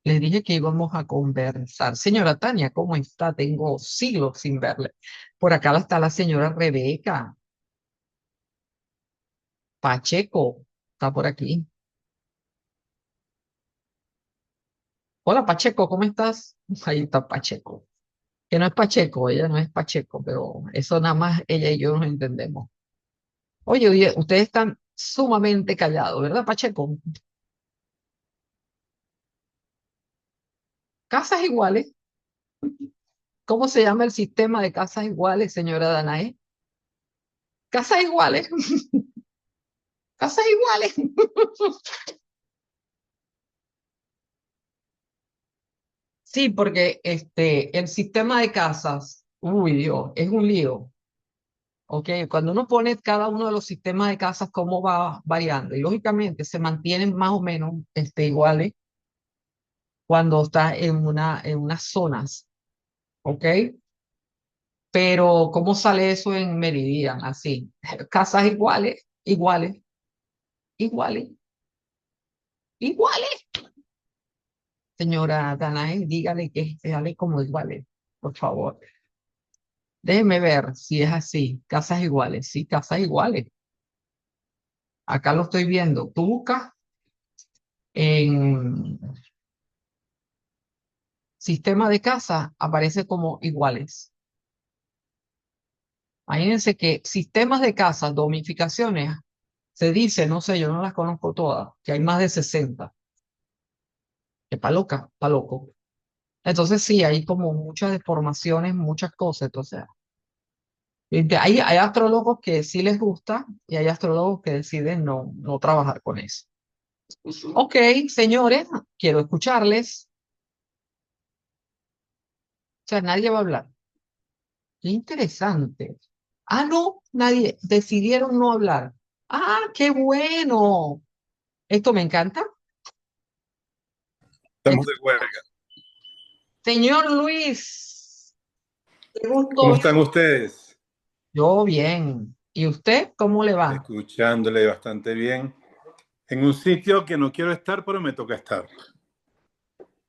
Les dije que íbamos a conversar. Señora Tania, ¿cómo está? Tengo siglos sin verle. Por acá está la señora Rebeca Pacheco, está por aquí. Hola Pacheco, ¿cómo estás? Ahí está Pacheco. Que no es Pacheco, ella no es Pacheco, pero eso nada más ella y yo nos entendemos. Oye, oye, ustedes están sumamente callados, ¿verdad, Pacheco? Casas iguales. ¿Cómo se llama el sistema de casas iguales, señora Danae? Casas iguales, casas iguales. Sí, porque el sistema de casas, uy Dios, es un lío. ¿Ok? Cuando uno pone cada uno de los sistemas de casas, cómo va variando. Y lógicamente se mantienen más o menos iguales cuando está en unas zonas. ¿Ok? Pero ¿cómo sale eso en Meridian? Así, casas iguales, iguales, iguales, iguales. Señora Danae, dígale que sale como iguales, por favor. Déjeme ver si es así. Casas iguales, sí, casas iguales. Acá lo estoy viendo. Tú buscas en sistema de casa, aparece como iguales. Imagínense que sistemas de casas, domificaciones, se dice, no sé, yo no las conozco todas, que hay más de 60. Que pa' loca, pa' loco. Entonces sí, hay como muchas deformaciones, muchas cosas. Entonces, hay astrólogos que sí les gusta y hay astrólogos que deciden no trabajar con eso. Ok, señores, quiero escucharles. O sea, nadie va a hablar. Qué interesante. Ah, no, nadie, decidieron no hablar. Ah, qué bueno. Esto me encanta. Estamos Es- de huelga. Señor Luis, qué ¿Cómo gusto. están ustedes? Yo bien. ¿Y usted cómo le va? Escuchándole bastante bien. En un sitio que no quiero estar, pero me toca estar.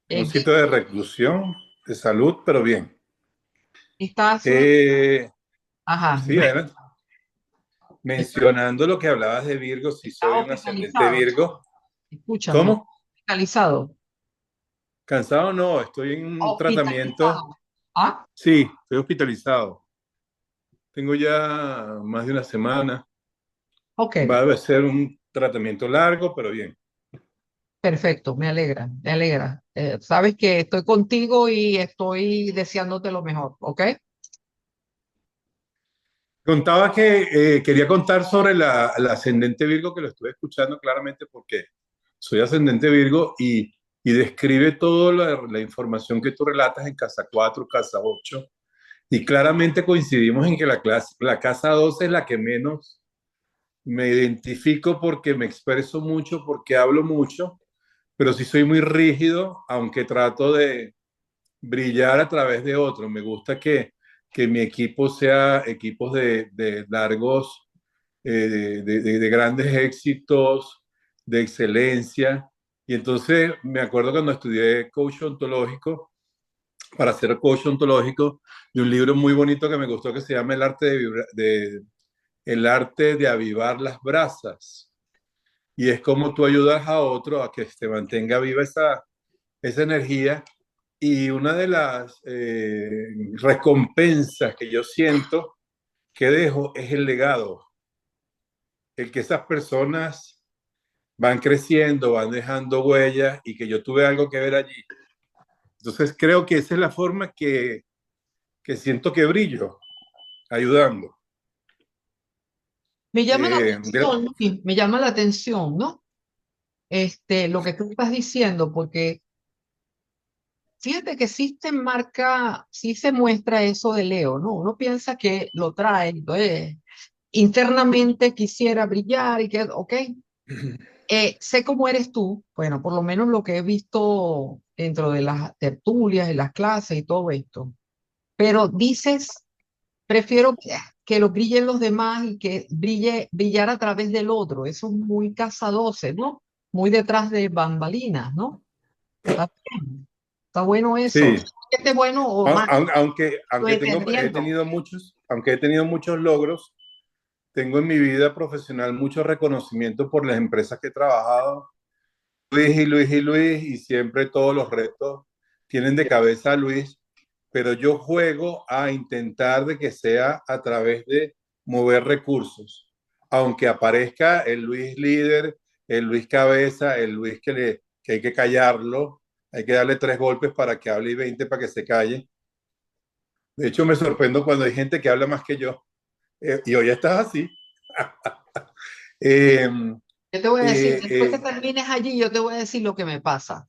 En un ¿En qué sitio de reclusión, de salud, pero bien. estás? Eh, Ajá, sí, adelante. Mencionando lo que hablabas de Virgo, si estás soy un ascendente hospitalizado. Virgo. Escúchame, ¿Cómo? hospitalizado. ¿Cansado? No, estoy en un tratamiento. Hospitalizado. Ah, Sí, estoy hospitalizado. Tengo ya más de una semana. ok, Va a ser un tratamiento largo, pero bien. perfecto, me alegra, me alegra. Sabes que estoy contigo y estoy deseándote lo mejor, ¿ok? Contaba que quería contar sobre el ascendente Virgo, que lo estuve escuchando claramente porque soy ascendente Virgo y describe toda la información que tú relatas en casa 4, casa 8 y claramente coincidimos en que la casa 12 es la que menos me identifico porque me expreso mucho, porque hablo mucho, pero sí soy muy rígido, aunque trato de brillar a través de otros. Me gusta que mi equipo sea equipos de largos, de grandes éxitos, de excelencia. Y entonces me acuerdo cuando estudié coach ontológico, para ser coach ontológico de un libro muy bonito que me gustó que se llama El arte de avivar las brasas. Y es como tú ayudas a otro a que se mantenga viva esa energía. Y una de las recompensas que yo siento que dejo es el legado, el que esas personas van creciendo, van dejando huellas y que yo tuve algo que ver allí. Entonces creo que esa es la forma que siento que brillo, ayudando. Me llama la Eh, de- atención, sí, me llama la atención, ¿no? Lo que tú estás diciendo, porque fíjate que sí se marca, sí se muestra eso de Leo, ¿no? Uno piensa que lo trae, entonces, internamente quisiera brillar y que, ok, sé cómo eres tú, bueno, por lo menos lo que he visto dentro de las tertulias, en las clases y todo esto, pero dices, prefiero que lo brillen los demás y que brillar a través del otro, eso es muy casadoce, ¿no? Muy detrás de bambalinas, ¿no? Está bien, está bueno eso. sí, Que esté bueno o malo, aunque estoy entendiendo. aunque he tenido muchos logros, tengo en mi vida profesional mucho reconocimiento por las empresas que he trabajado. Luis y Luis y Luis, y siempre todos los retos tienen de cabeza a Luis, pero yo juego a intentar de que sea a través de mover recursos. Aunque aparezca el Luis líder, el Luis cabeza, el Luis que hay que callarlo, hay que darle 3 golpes para que hable y 20 para que se calle. De hecho, me sorprendo cuando hay gente que habla más que yo. Y hoy estás así. Eh, Yo te voy a decir, después que eh, termines allí, yo te voy a decir lo que me pasa.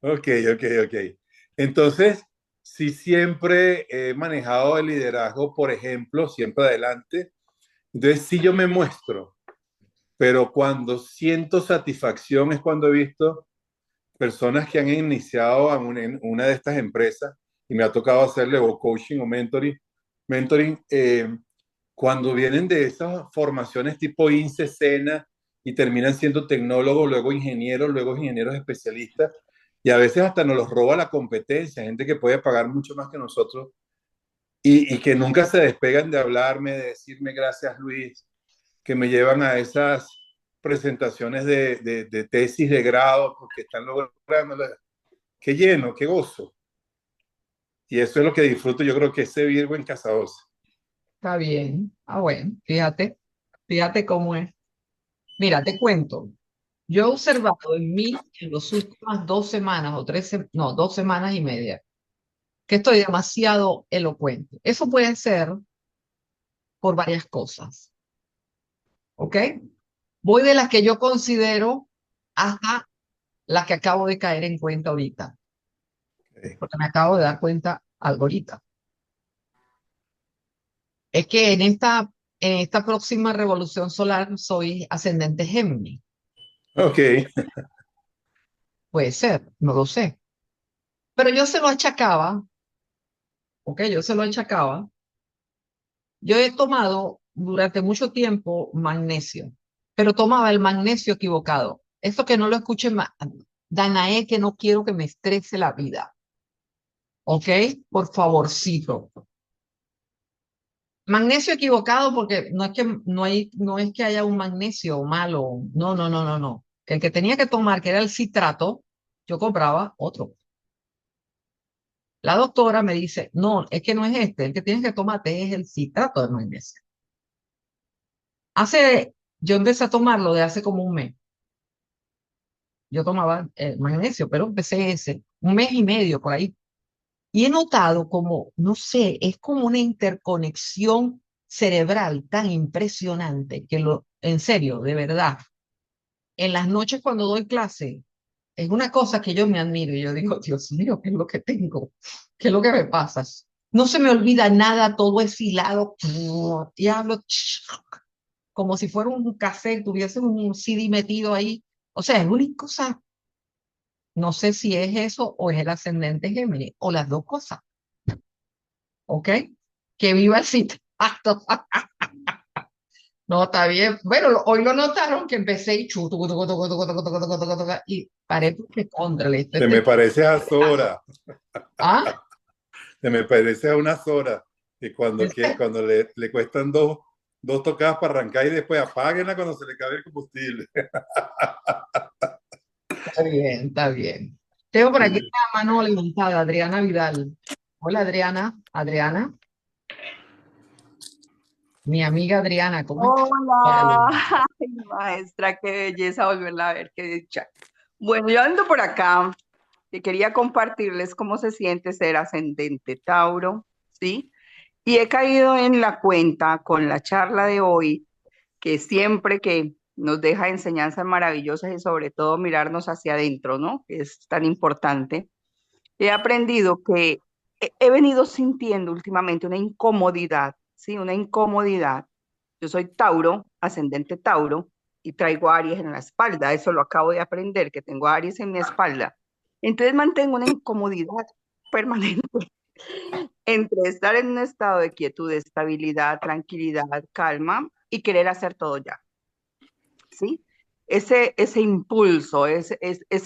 Ok, ok. Entonces, sí siempre he manejado el liderazgo, por ejemplo, siempre adelante. Entonces, sí yo me muestro, pero cuando siento satisfacción es cuando he visto personas que han iniciado en una de estas empresas y me ha tocado hacerle o coaching o mentoring cuando vienen de esas formaciones tipo INSE, SENA y terminan siendo tecnólogos, luego ingenieros especialistas y a veces hasta nos los roba la competencia, gente que puede pagar mucho más que nosotros y que nunca se despegan de hablarme, de decirme gracias Luis, que me llevan a esas presentaciones de tesis de grado porque están logrando, qué lleno, qué gozo. Y eso es lo que disfruto, yo creo que ese Virgo en Casa 12. Está bien. Ah, bueno, fíjate cómo es. Mira, te cuento. Yo he observado en las últimas 2 semanas o no, 2 semanas y media, que estoy demasiado elocuente. Eso puede ser por varias cosas, ¿ok? Voy de las que yo considero hasta las que acabo de caer en cuenta ahorita, porque me acabo de dar cuenta algo ahorita. Es que en esta próxima revolución solar soy ascendente Géminis. Ok, Puede ser, no lo sé. Pero yo se lo achacaba, ¿ok? Yo se lo achacaba. Yo he tomado durante mucho tiempo magnesio, pero tomaba el magnesio equivocado. Esto que no lo escuche más, Danae, que no quiero que me estrese la vida, ¿ok? Por favorcito. Magnesio equivocado porque no es que haya un magnesio malo, no. El que tenía que tomar, que era el citrato, yo compraba otro. La doctora me dice, no, es que no es este, el que tienes que tomarte es el citrato de magnesio. Yo empecé a tomarlo de hace como un mes. Yo tomaba magnesio, pero empecé ese, un mes y medio por ahí. Y he notado como, no sé, es como una interconexión cerebral tan impresionante en serio, de verdad, en las noches cuando doy clase, es una cosa que yo me admiro y yo digo, Dios mío, ¿qué es lo que tengo? ¿Qué es lo que me pasa? No se me olvida nada, todo es hilado, y hablo como si fuera un cassette, tuviese un CD metido ahí. O sea, es una cosa, no sé si es eso o es el ascendente Géminis, o las dos cosas, ¿ok? Que viva el citrato. No, está bien. Bueno, hoy lo notaron que empecé y y paré porque contra le estoy te me pareces a Sora. ¿Ah? Se me parece a unas horas cuando le cuestan dos tocadas para arrancar y después apáguenla cuando se le acabe el combustible. Está bien, está bien. Tengo por aquí Sí. una mano levantada, Adriana Vidal. Hola, Adriana. Adriana, mi amiga Adriana, ¿cómo estás? Hola, ay, maestra, qué belleza volverla a ver, qué dicha. Bueno, yo ando por acá y quería compartirles cómo se siente ser ascendente Tauro, ¿sí? Y he caído en la cuenta con la charla de hoy, que siempre que nos deja enseñanzas maravillosas y sobre todo mirarnos hacia adentro, ¿no? Que es tan importante. He aprendido que he venido sintiendo últimamente una incomodidad, ¿sí? Una incomodidad. Yo soy Tauro, ascendente Tauro, y traigo Aries en la espalda. Eso lo acabo de aprender, que tengo Aries en mi espalda. Entonces mantengo una incomodidad permanente entre estar en un estado de quietud, de estabilidad, tranquilidad, calma y querer hacer todo ya. ¿Sí? Ese impulso, es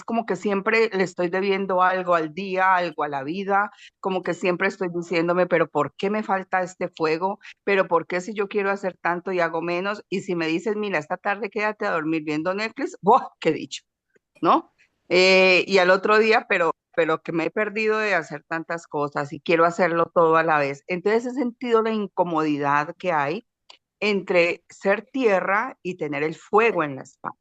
como que siempre le estoy debiendo algo al día, algo a la vida, como que siempre estoy diciéndome, pero ¿por qué me falta este fuego? ¿Pero por qué si yo quiero hacer tanto y hago menos? Y si me dices, mira, esta tarde quédate a dormir viendo Netflix, ¡buah! ¡Qué dicho! ¿No? Y al otro día, pero que me he perdido de hacer tantas cosas y quiero hacerlo todo a la vez. Entonces he sentido la incomodidad que hay entre ser tierra y tener el fuego en la espalda.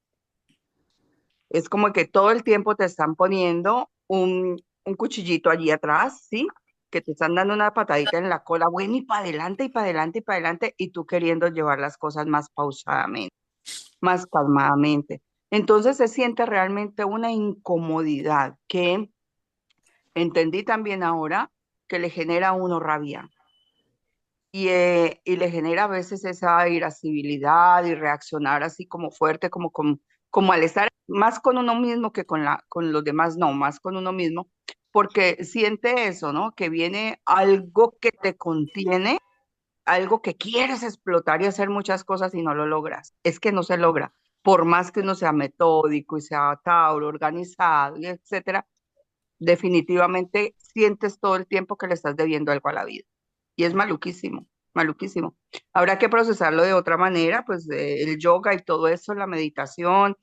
Es como que todo el tiempo te están poniendo un cuchillito allí atrás, ¿sí? Que te están dando una patadita en la cola, bueno, y para adelante, y para adelante, y para adelante, y tú queriendo llevar las cosas más pausadamente, más calmadamente. Entonces se siente realmente una incomodidad que entendí también ahora que le genera a uno rabia y le genera a veces esa irascibilidad y reaccionar así como fuerte, como al estar más con uno mismo que con los demás, no, más con uno mismo, porque siente eso, ¿no? Que viene algo que te contiene, algo que quieres explotar y hacer muchas cosas y no lo logras. Es que no se logra. Por más que uno sea metódico y sea Tauro, organizado, y etcétera, definitivamente sientes todo el tiempo que le estás debiendo algo a la vida. Y es maluquísimo, maluquísimo. Habrá que procesarlo de otra manera, pues el yoga y todo eso, la meditación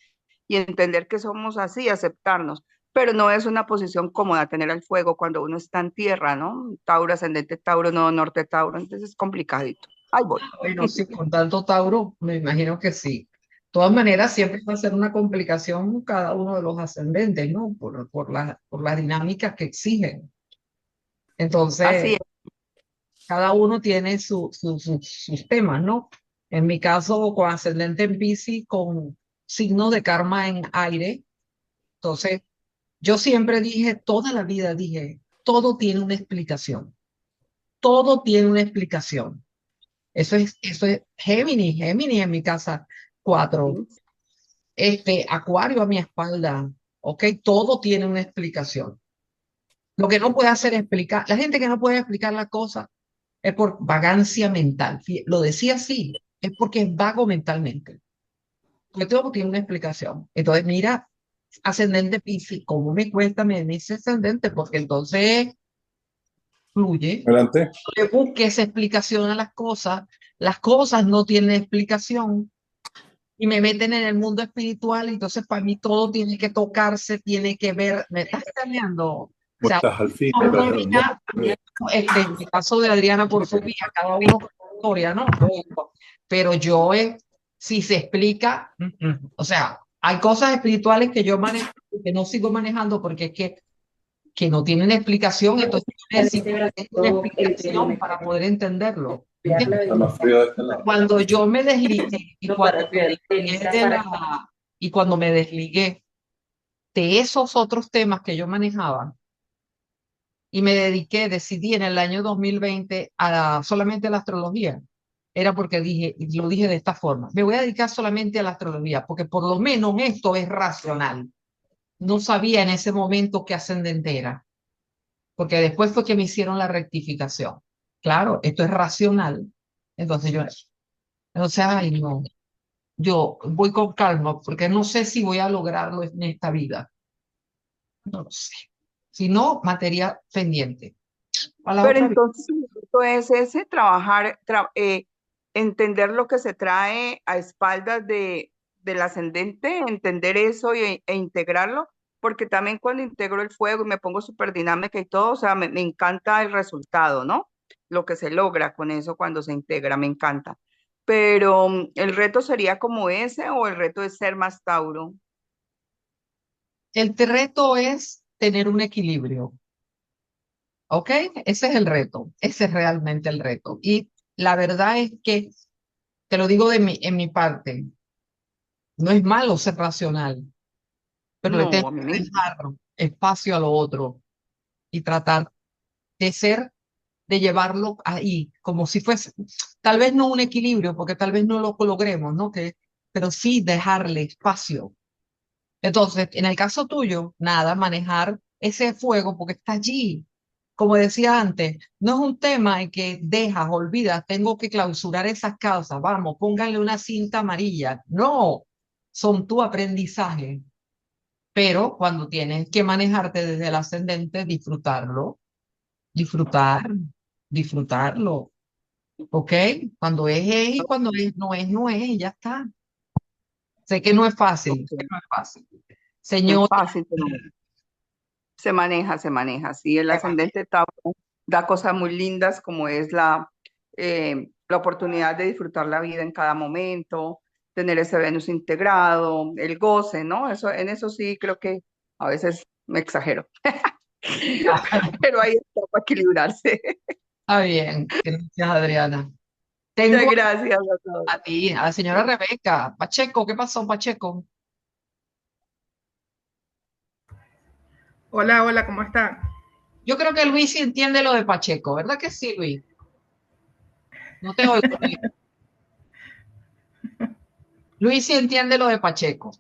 y entender que somos así, aceptarnos. Pero no es una posición cómoda tener el fuego cuando uno está en tierra, ¿no? Tauro, ascendente Tauro, no, norte Tauro, entonces es complicadito. Ahí voy. Bueno, sí, con tanto Tauro, me imagino que sí. De todas maneras, siempre va a ser una complicación cada uno de los ascendentes, ¿no? Por las dinámicas que exigen. Así Entonces, es. cada uno tiene sus temas, ¿no? En mi caso, con ascendente en Piscis, con signos de karma en aire. Entonces, yo siempre dije, toda la vida dije, todo tiene una explicación. Todo tiene una explicación. Eso es Géminis, Géminis en mi casa, 4. Acuario a mi espalda. Ok, todo tiene una explicación. Lo que no puede hacer es explicar, la gente que no puede explicar las cosas es por vagancia mental. Lo decía así, es porque es vago mentalmente. Porque todo tiene una explicación. Entonces, mira, ascendente Piscis, ¿cómo me cuesta me dice ascendente? Porque entonces fluye. Adelante. Le busque esa explicación a las cosas no tienen explicación y me meten en el mundo espiritual, y entonces para mí todo tiene que tocarse, tiene que ver, me estás cambiando. O ¿Cómo sea, estás al fin? una vida, en el caso de Adriana por su vida, cada uno con su historia, ¿no? Pero yo, si se explica, o sea, hay cosas espirituales que yo manejo, que no sigo manejando porque es que no tienen explicación, entonces yo necesito una explicación para poder entenderlo. Está más frío de este lado. Cuando yo me desligué y cuando me desligué de esos otros temas que yo manejaba y me dediqué, decidí en el año 2020 solamente a la astrología, era porque dije, y lo dije de esta forma, me voy a dedicar solamente a la astrología, porque por lo menos esto es racional. No sabía en ese momento qué ascendente era, porque después fue que me hicieron la rectificación. Claro, esto es racional. Entonces yo, ay, no, yo voy con calma porque no sé si voy a lograrlo en esta vida. No lo sé. Si no, materia pendiente. para la Pero otra vida. entonces el reto es ese, trabajar, entender lo que se trae a espaldas del ascendente, entender eso e integrarlo, porque también cuando integro el fuego y me pongo súper dinámica y todo, o sea, me encanta el resultado, ¿no? Lo que se logra con eso cuando se integra, me encanta. Pero el reto sería como ese o el reto es ser más Tauro. El reto es tener un equilibrio, ¿ok? Ese es el reto, ese es realmente el reto. Y la verdad es que, te lo digo en mi parte, no es malo ser racional, pero le No, tengo a mí me que encanta. dejar espacio a lo otro y tratar de ser, de llevarlo ahí, como si fuese, tal vez no un equilibrio, porque tal vez no lo logremos, ¿no? Pero sí dejarle espacio. Entonces, en el caso tuyo, nada, manejar ese fuego porque está allí. Como decía antes, no es un tema en que dejas, olvidas, tengo que clausurar esas causas, vamos, pónganle una cinta amarilla. No, son tu aprendizaje. Pero cuando tienes que manejarte desde el ascendente, disfrutarlo, disfrutar, disfrutarlo, ¿ok? Cuando es y cuando no es, y ya está. Sé que no es fácil, sé que Ok, no es fácil. no es Señor, fácil, pero se maneja, se maneja. Sí, el ascendente Tauro da cosas muy lindas como es la oportunidad de disfrutar la vida en cada momento, tener ese Venus integrado, el goce, ¿no? Eso, en eso sí creo que a veces me exagero, pero ahí está para equilibrarse. está bien, gracias Adriana. Tengo Muchas gracias a todos. a ti, a la señora Rebeca. Pacheco, ¿qué pasó, Pacheco? Hola, hola, ¿cómo están? Yo creo que Luis sí entiende lo de Pacheco, ¿verdad que sí, Luis? No te oigo, Luis. Luis sí entiende lo de Pacheco.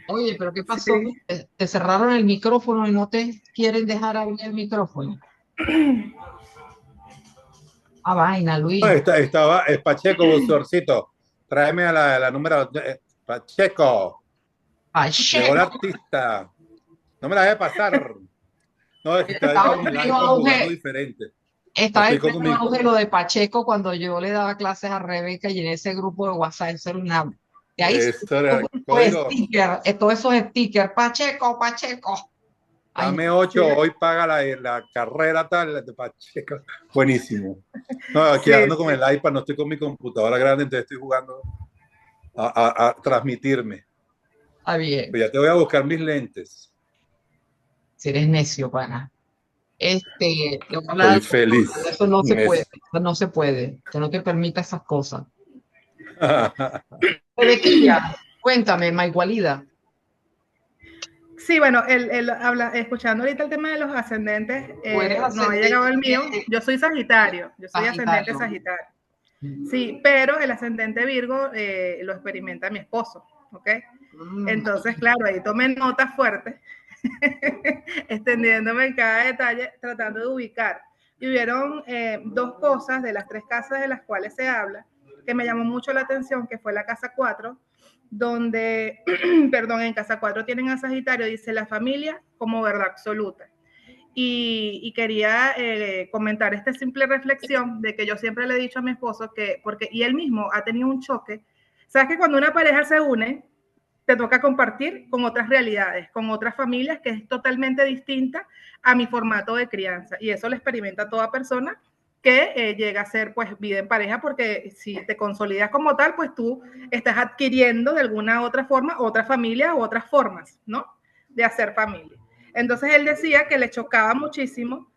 Oye, pero ¿qué pasó? Sí. Te cerraron el micrófono y no te quieren dejar abrir el micrófono. Ah, vaina, No, Luis. estaba Pacheco, Busorcito. Tráeme a la número. Pacheco, llegó el Pacheco, artista. No me la dejes pasar. No, es que estoy estaba con en el pleno iPad jugando auge, diferente. No estaba en estoy con pleno mi. auge lo de Pacheco cuando yo le daba clases a Rebeca y en ese grupo de WhatsApp, eso era una... De ahí Esto era todos esos código. stickers, todos esos stickers, Pacheco, Pacheco. Ay, Dame 8, hoy paga la carrera tal de Pacheco. Buenísimo. No, aquí Sí, ando con sí. el iPad, no estoy con mi computadora grande, entonces estoy jugando a transmitirme. está bien, Pues ya te voy a buscar mis lentes. si eres necio, pana. Te voy a hablar Estoy algo, feliz. eso no se puede, eso no se puede, que no te permita esas cosas. Rebequilla, cuéntame, Maigualida. Sí, bueno, escuchando ahorita el tema de los ascendentes, Tú eres no ha llegado el mío. ascendente Yo soy Sagitario, yo soy ascendente Sagitario. Sagitario. Sí, pero el ascendente Virgo lo experimenta mi esposo, ¿ok? Mm, Entonces, claro, ahí tomé notas fuertes, extendiéndome en cada detalle, tratando de ubicar. Y hubieron dos cosas de las tres casas de las cuales se habla que me llamó mucho la atención, que fue la casa 4, donde, perdón, en casa 4 tienen a Sagitario, dice la familia como verdad absoluta. Y quería comentar esta simple reflexión de que yo siempre le he dicho a mi esposo que, porque, y él mismo ha tenido un choque, sabes que cuando una pareja se une, te toca compartir con otras realidades, con otras familias que es totalmente distinta a mi formato de crianza. Y eso lo experimenta toda persona que llega a ser pues vida en pareja, porque si te consolidas como tal, pues tú estás adquiriendo de alguna otra forma otra familia u otras formas, ¿no? De hacer familia. Entonces él decía que le chocaba muchísimo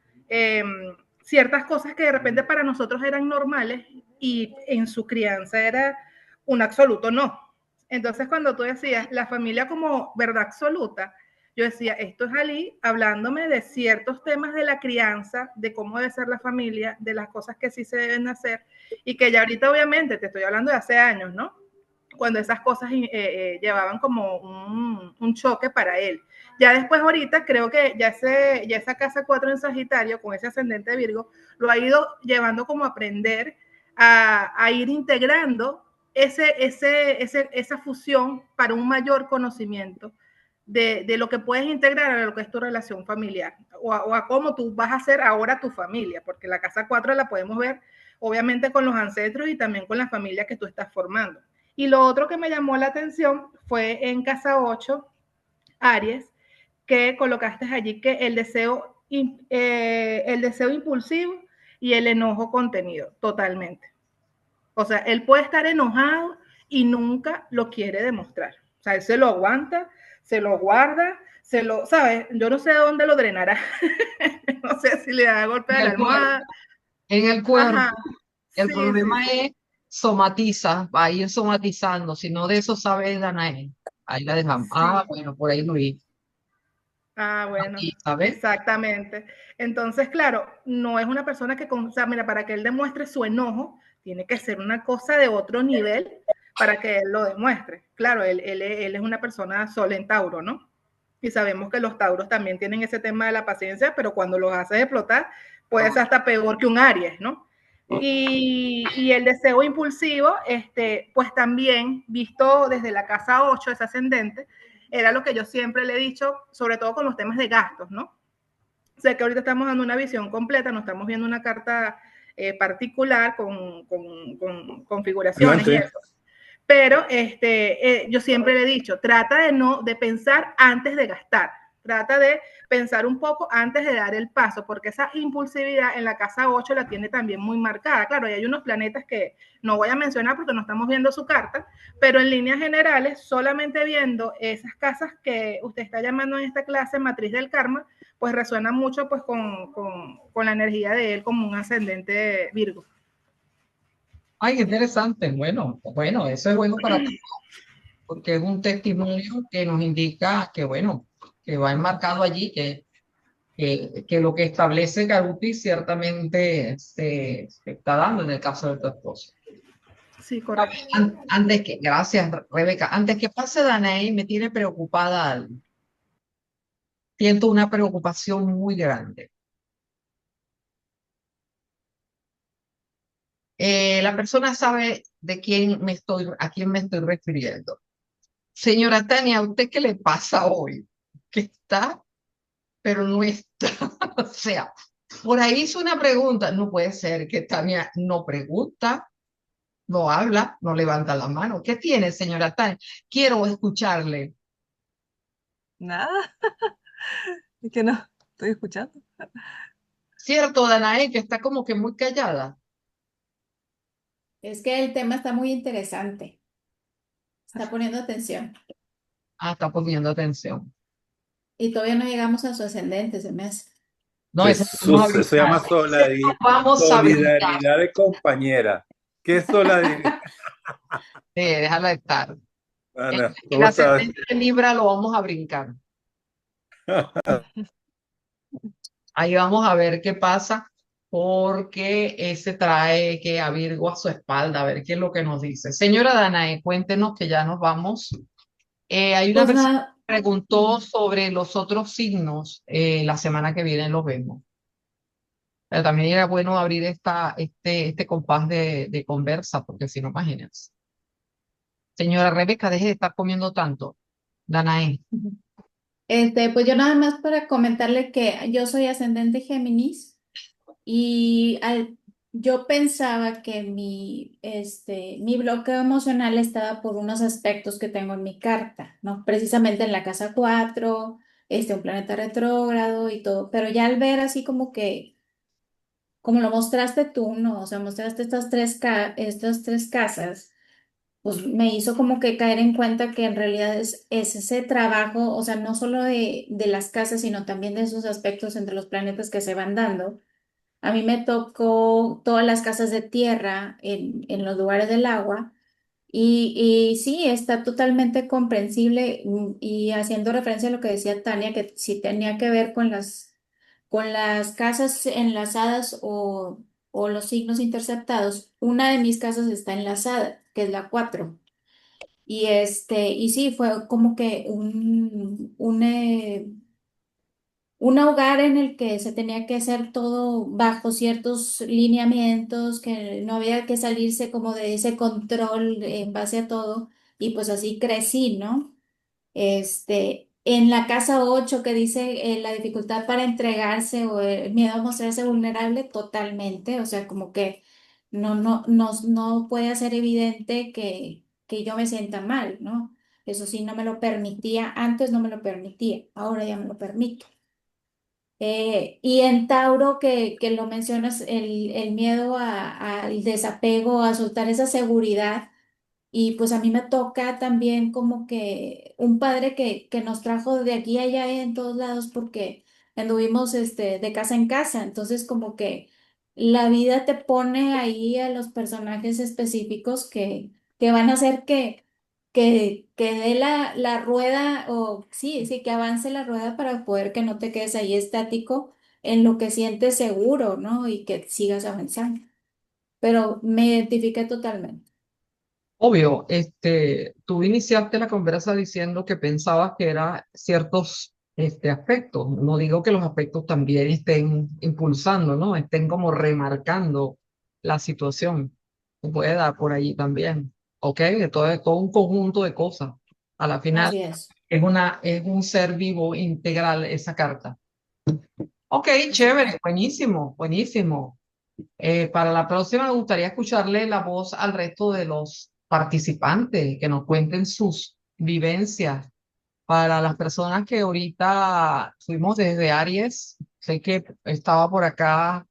ciertas cosas que de repente para nosotros eran normales y en su crianza era un absoluto no. Entonces, cuando tú decías la familia como verdad absoluta, yo decía, esto es Ali hablándome de ciertos temas de la crianza, de cómo debe ser la familia, de las cosas que sí se deben hacer, y que ya ahorita obviamente te estoy hablando de hace años, ¿no? Cuando esas cosas llevaban como un choque para él. Ya después ahorita creo que ya esa casa 4 en Sagitario, con ese ascendente de Virgo, lo ha ido llevando como a aprender a ir integrando esa fusión para un mayor conocimiento de lo que puedes integrar a lo que es tu relación familiar o a cómo tú vas a hacer ahora tu familia, porque la casa 4 la podemos ver obviamente con los ancestros y también con la familia que tú estás formando. Y lo otro que me llamó la atención fue en casa 8, Aries, que colocaste allí que el deseo impulsivo y el enojo contenido, totalmente. O sea, él puede estar enojado y nunca lo quiere demostrar. O sea, él se lo aguanta, se lo guarda, ¿sabes? Yo no sé de dónde lo drenará. No sé si le da golpe a la almohada. En el cuerpo. Ajá. El Sí, problema sí, sí. es somatiza, va a ir somatizando. Si no de eso sabe Danae, ahí la dejamos. Ah, Sí. bueno, por ahí lo vi. Ah, bueno, ¿Sabes? exactamente. Entonces, claro, no es una persona que, o sea, mira, para que él demuestre su enojo, tiene que ser una cosa de otro nivel para que él lo demuestre. Claro, él es una persona sol en Tauro, ¿no? Y sabemos que los Tauros también tienen ese tema de la paciencia, pero cuando los haces explotar, puede ser hasta peor que un Aries, ¿no? Y el deseo impulsivo, pues también visto desde la casa 8, ese ascendente, era lo que yo siempre le he dicho, sobre todo con los temas de gastos, ¿no? Sé que ahorita estamos dando una visión completa, no estamos viendo una carta particular con configuraciones y Adelante. eso. Pero yo siempre le he dicho, trata de pensar antes de gastar, trata de pensar un poco antes de dar el paso, porque esa impulsividad en la casa 8 la tiene también muy marcada. Claro, y hay unos planetas que no voy a mencionar porque no estamos viendo su carta, pero en líneas generales, solamente viendo esas casas que usted está llamando en esta clase matriz del karma, pues resuena mucho pues con la energía de él como un ascendente Virgo. Ay, qué interesante. Bueno, eso es bueno para todos, porque es un testimonio que nos indica que, bueno, que va enmarcado allí, que lo que establece Garuti ciertamente se está dando en el caso de tu esposo. Sí, correcto. Gracias, Rebeca. Antes que pase Danae, me tiene preocupada algo. Siento una preocupación muy grande. La persona sabe a quién me estoy refiriendo. Señora Tania, ¿a usted qué le pasa hoy? Que está, pero no está. O sea, por ahí hizo una pregunta. No puede ser que Tania no pregunta, no habla, no levanta la mano. ¿Qué tiene, señora Tania? Quiero escucharle. Nada, es que no, estoy escuchando. ¿Cierto, Danae, que está como que muy callada? Es que el tema está muy interesante. Está poniendo atención. Ah, está poniendo atención. Y todavía no llegamos a su ascendente, se me hace. No, eso vamos a Se llama brincar. Vamos a brincar. solidaridad de compañera. ¿Qué es solidaridad? Déjala estar. Ana, El ¿cómo estás? ascendente de Libra lo vamos a brincar. Ahí vamos a ver qué pasa, porque ese trae que a Virgo a su espalda, a ver qué es lo que nos dice. Señora Danae, cuéntenos que ya nos vamos. Hay una Pues persona nada, que preguntó sobre los otros signos. La semana que viene los vemos. Pero también era bueno abrir este compás de conversa, porque si no, imagínense. Señora Rebeca, deje de estar comiendo tanto. Danae. pues yo nada más para comentarle que yo soy ascendente Géminis y yo pensaba que mi bloqueo emocional estaba por unos aspectos que tengo en mi carta, ¿no? Precisamente en la casa 4, un planeta retrógrado y todo, pero ya al ver así como lo mostraste tú, ¿no? O sea, mostraste estas tres casas, pues me hizo como que caer en cuenta que en realidad es ese trabajo, o sea, no solo de las casas, sino también de esos aspectos entre los planetas que se van dando. A mí me tocó todas las casas de tierra en los lugares del agua. Y sí, está totalmente comprensible y haciendo referencia a lo que decía Tania, que sí tenía que ver con las casas enlazadas o los signos interceptados. Una de mis casas está enlazada, que es la 4. Y sí, fue como que un hogar en el que se tenía que hacer todo bajo ciertos lineamientos, que no había que salirse como de ese control en base a todo. Y pues así crecí, ¿no? En la casa 8 que dice la dificultad para entregarse o el miedo a mostrarse vulnerable, totalmente. O sea, como que no puede hacer evidente que yo me sienta mal, ¿no? Eso sí, no me lo permitía, antes no me lo permitía, ahora ya me lo permito. Y en Tauro, que lo mencionas, el miedo al desapego, a soltar esa seguridad. Y pues a mí me toca también como que un padre que nos trajo de aquí a allá y en todos lados porque anduvimos de casa en casa. Entonces como que la vida te pone ahí a los personajes específicos que van a hacer que dé la rueda o sí, sí, que avance la rueda para poder que no te quedes ahí estático en lo que sientes seguro, ¿no? Y que sigas avanzando. Pero me identifiqué totalmente. Obvio, tú iniciaste la conversa diciendo que pensabas que era ciertos aspectos. No digo que los aspectos también estén impulsando, ¿no? Estén como remarcando la situación. Se puede dar por allí también, ¿ok? De todo un conjunto de cosas. A la final Así es. es un ser vivo integral esa carta. Ok, Así es. chévere, buenísimo, buenísimo. Para la próxima me gustaría escucharle la voz al resto de los participantes, que nos cuenten sus vivencias. Para las personas que ahorita fuimos desde Aries, sé que estaba por acá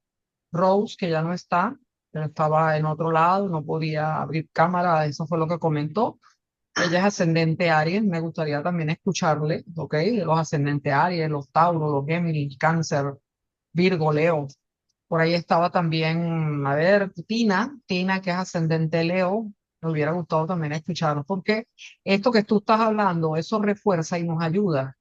Rose, que ya no está, pero estaba en otro lado, no podía abrir cámara, eso fue lo que comentó. Ella es ascendente Aries, me gustaría también escucharle, ¿ok? De los ascendentes Aries, los Tauros, los Géminis, Cáncer, Virgo, Leo. Por ahí estaba también, a ver, Tina, que es ascendente Leo. Me hubiera gustado también escucharlo, porque esto que tú estás hablando, eso refuerza y nos ayuda.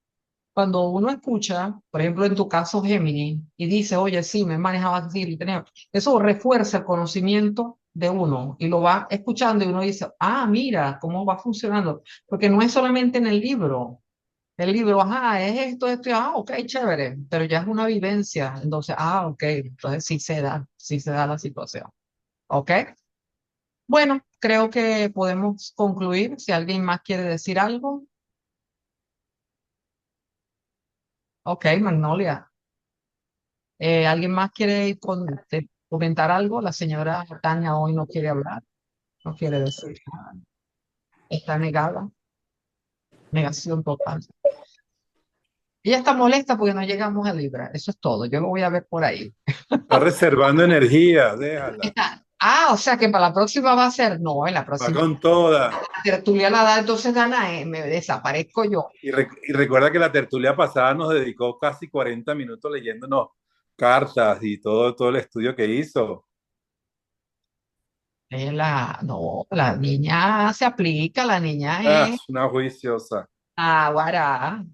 Cuando uno escucha, por ejemplo, en tu caso Géminis, y dice, oye, sí, me manejaba así, y tenía, eso refuerza el conocimiento de uno y lo va escuchando y uno dice, ah, mira, cómo va funcionando. Porque no es solamente en el libro. El libro, ajá, es esto, ok, chévere, pero ya es una vivencia, entonces, ok, entonces sí se da la situación, ok. Bueno, creo que podemos concluir. Si alguien más quiere decir algo, ok, Magnolia. ¿Alguien más quiere comentar algo? La señora Tania hoy no quiere hablar, no quiere decir nada, está negada, negación total. Ella está molesta porque no llegamos a Libra, eso es todo, yo lo voy a ver por ahí. Está reservando energía, déjala. O sea que para la próxima va a ser, no, en la Va próxima con toda. tertulia la da, entonces gana, me desaparezco yo. Y recuerda que la tertulia pasada nos dedicó casi 40 minutos leyéndonos cartas y todo el estudio que hizo. No, la niña se aplica, la niña Ah, es es una juiciosa. guará.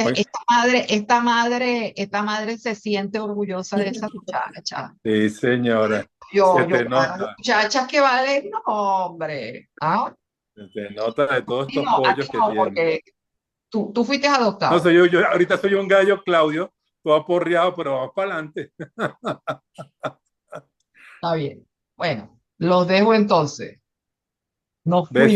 Oye, Esta madre se siente orgullosa de esa muchacha. sí, señora. Yo, Se yo, te claro, nota. muchachas que valen, no, hombre. Se te nota de todos Y estos no, a ti pollos que no, tiene. porque tú fuiste No, adoptado. yo ahorita soy un gallo Claudio, todo aporreado, pero vamos para adelante. Está bien. Bueno, los dejo entonces. Nos fuimos. Besos.